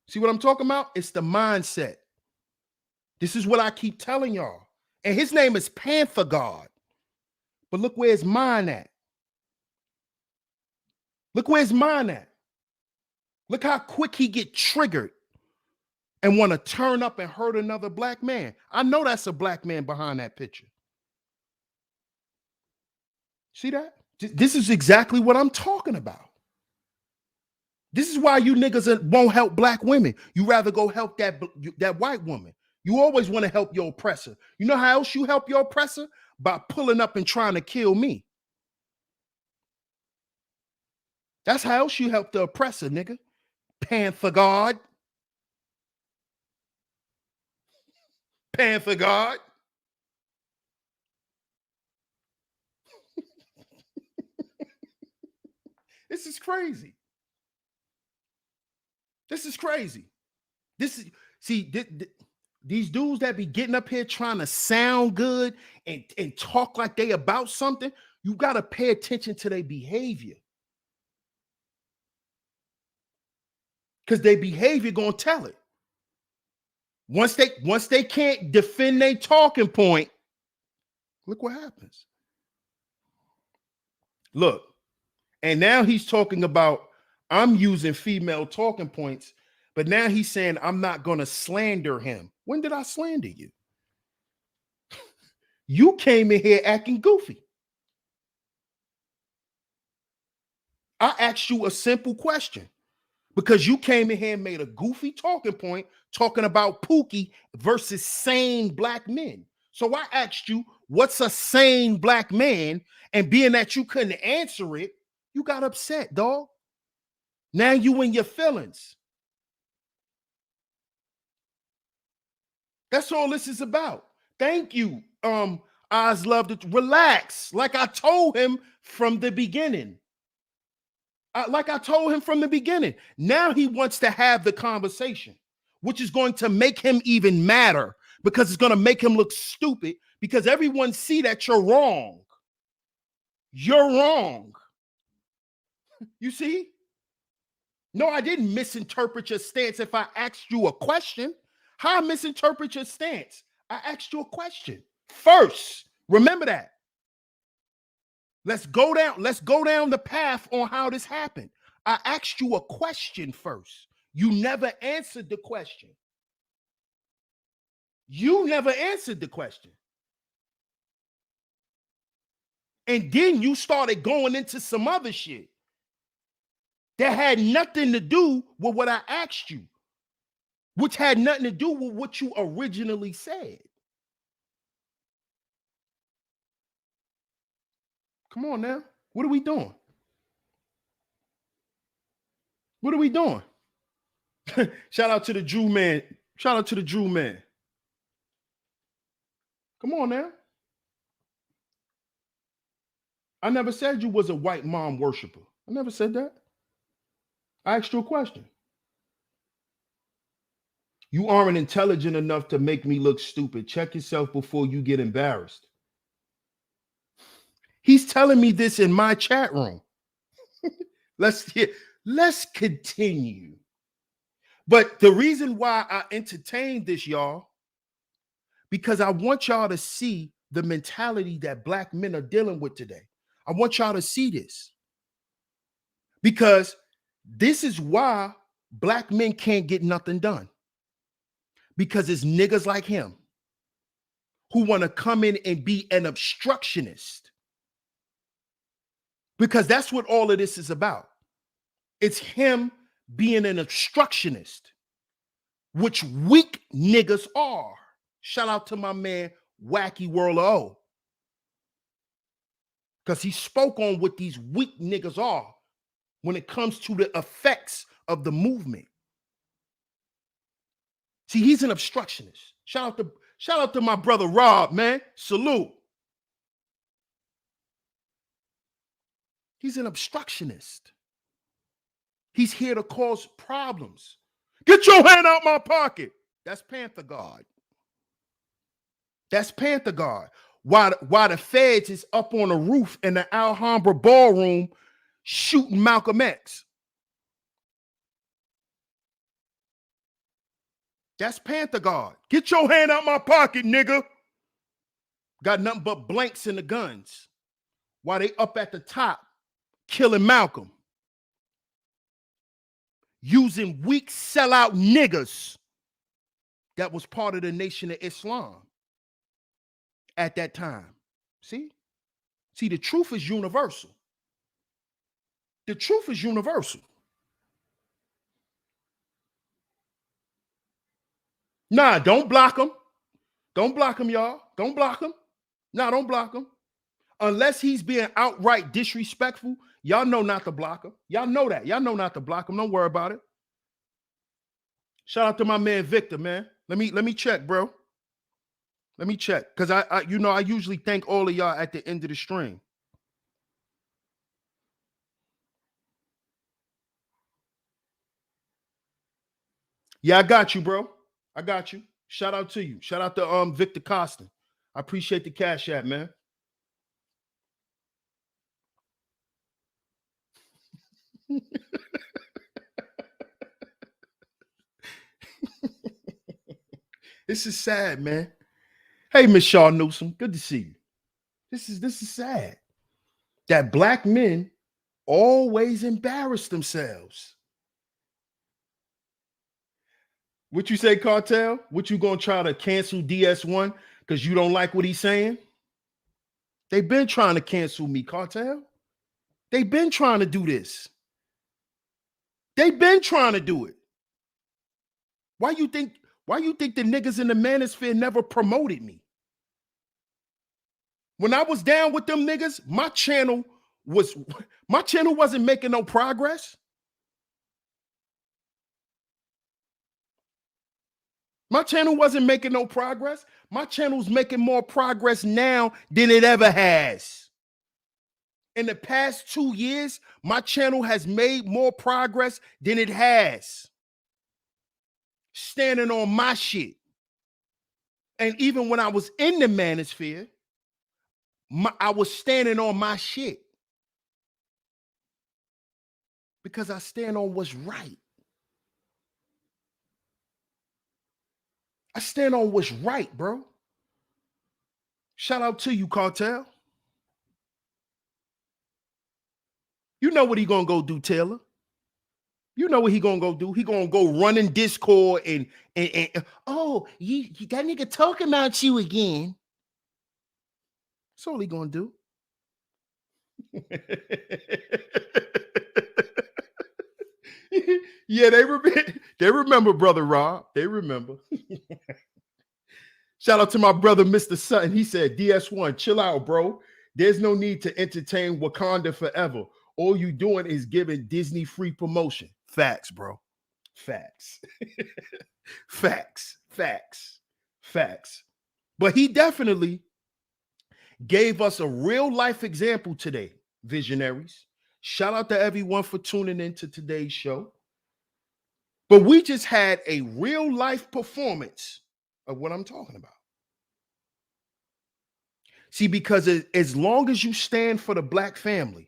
See what I'm talking about? It's the mindset. This is what I keep telling y'all. And his name is Panther God. But look where his mind at. Look where his mind at. Look how quick he get triggered and want to turn up and hurt another black man. I know that's a black man behind that picture. See that? This is exactly what I'm talking about. This is why you niggas won't help black women. You rather go help that white woman. You always want to help your oppressor. You know how else you help your oppressor? By pulling up and trying to kill me. That's how else you help the oppressor, nigga. Panther God. Panther God. This is crazy. This is crazy. These dudes that be getting up here trying to sound good and talk like they about something, you got to pay attention to their behavior. Because their behavior gonna tell it. Once they can't defend their talking point, look what happens. Look, and now he's talking about I'm using female talking points, but now he's saying I'm not gonna slander him. When did I slander you? You came in here acting goofy. I asked you a simple question. Because you came in here and made a goofy talking point talking about Pookie versus sane black men. So I asked you, what's a sane black man? And being that you couldn't answer it, you got upset, dog. Now you in your feelings. That's all this is about. Thank you, Oz loved it. Relax. Like I told him from the beginning. Now he wants to have the conversation, which is going to make him even madder because it's going to make him look stupid because everyone see that you're wrong. You're wrong. You see? No, I didn't misinterpret your stance if I asked you a question. How I misinterpret your stance? I asked you a question first. Remember that. Let's go down the path on how this happened. I asked you a question first. You never answered the question. And then you started going into some other shit that had nothing to do with what I asked you, which had nothing to do with what you originally said. Come on now. What are we doing? Shout out to the Drew man. Come on now. I never said you was a white mom worshiper. I never said that. I asked you a question. You aren't intelligent enough to make me look stupid. Check yourself before you get embarrassed. He's telling me this in my chat room. Let's continue. But the reason why I entertained this, y'all, because I want y'all to see the mentality that black men are dealing with today. I want y'all to see this. Because this is why black men can't get nothing done. Because it's niggas like him who want to come in and be an obstructionist. Because that's what all of this is about. It's him being an obstructionist, which weak niggas are. Shout out to my man, Wacky World O. Because he spoke on what these weak niggas are when it comes to the effects of the movement. See, he's an obstructionist. Shout out to my brother Rob, man. Salute. He's an obstructionist. He's here to cause problems. Get your hand out my pocket. That's Panther Guard. That's Panther Guard. While the feds is up on the roof in the Alhambra ballroom shooting Malcolm X. That's Panther Guard. Get your hand out my pocket, nigga. Got nothing but blanks in the guns. While they up at the top killing Malcolm. Using weak sellout niggas that was part of the Nation of Islam at that time. See, the truth is universal. The truth is universal. Nah, don't block him. Don't block him, y'all. Don't block him. Nah, don't block him. Unless he's being outright disrespectful, y'all know not to block him. Y'all know that. Y'all know not to block him. Don't worry about it. Shout out to my man Victor, man. Let me check, bro. Let me check. Because I usually thank all of y'all at the end of the stream. Yeah, I got you, bro. I got you. Shout out to you. Shout out to Victor Costin. I appreciate the cash app, man. This is sad, man. Hey, Miss Shaw Newsom, good to see you. This is sad. That black men always embarrass themselves. What you say, Cartel? What you gonna try to cancel DS1 because you don't like what he's saying? They've been trying to cancel me, Cartel. They've been trying to do this. They've been trying to do it. Why you think the niggas in the Manosphere never promoted me? When I was down with them niggas, my channel wasn't making no progress. My channel wasn't making no progress. My channel's making more progress now than it ever has. In the past 2 years, my channel has made more progress than it has. Standing on my shit. And even when I was in the Manosphere, I was standing on my shit. Because I stand on what's right. I stand on what's right, bro. Shout out to you, Cartel. You know what he gonna go do, Taylor. You know what he gonna go do. He gonna go run in Discord and oh, you that nigga talking about you again. That's all he gonna do. Yeah, they remember, Brother Rob. They remember. Shout out to my brother, Mr. Sutton. He said, DS1, chill out, bro. There's no need to entertain Wakanda forever. All you doing is giving Disney free promotion. Facts, bro. Facts. Facts. Facts. Facts. But he definitely gave us a real life example today, visionaries. Shout out to everyone for tuning into today's show. But we just had a real life performance of what I'm talking about. See, because as long as you stand for the Black family,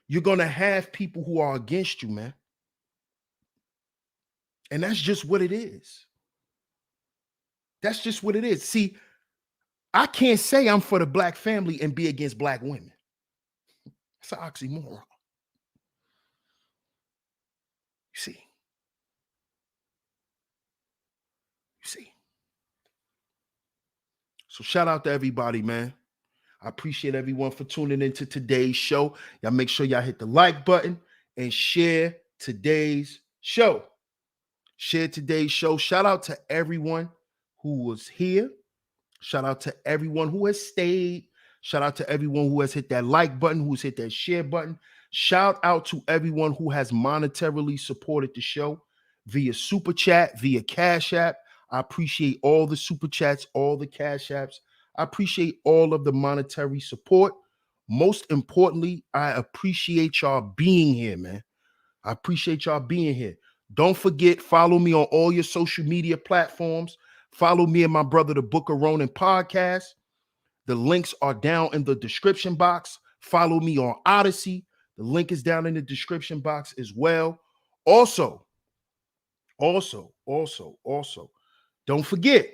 you're going to have people who are against you, man. And that's just what it is. That's just what it is. See, I can't say I'm for the Black family and be against Black women. It's an oxymoron. You see. You see. So shout out to everybody, man. I appreciate everyone for tuning into today's show. Y'all make sure y'all hit the like button and share today's show. Share today's show. Shout out to everyone who was here. Shout out to everyone who has stayed. Shout out to everyone who has hit that like button, who's hit that share button. Shout out to everyone who has monetarily supported the show via Super Chat, via Cash App. I appreciate all the Super Chats, all the Cash Apps. I appreciate all of the monetary support. Most importantly, I appreciate y'all being here, man. I appreciate y'all being here. Don't forget, follow me on all your social media platforms. Follow me and my brother, the Book of Ronan podcast. The links are down in the description box. Follow me on Odyssey. The link is down in the description box as well. Also, don't forget,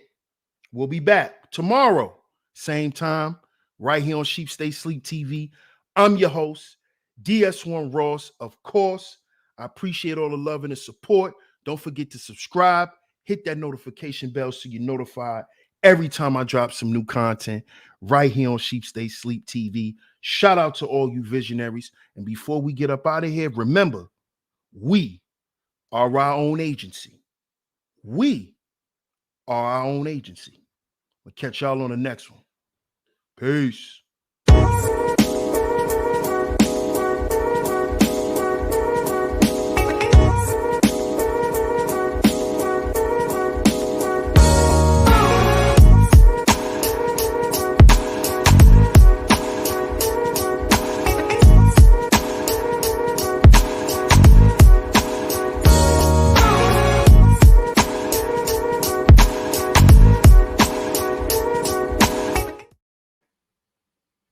we'll be back tomorrow, same time, right here on Sheep Stay Sleep TV. I'm your host, DS1 Ross. Of course, I appreciate all the love and the support. Don't forget to subscribe, hit that notification bell so you're notified every time I drop some new content right here on Sheep Stay Sleep TV. Shout out to all you visionaries. And before we get up out of here, remember, we are our own agency. We are our own agency. We'll catch y'all on the next one. Peace.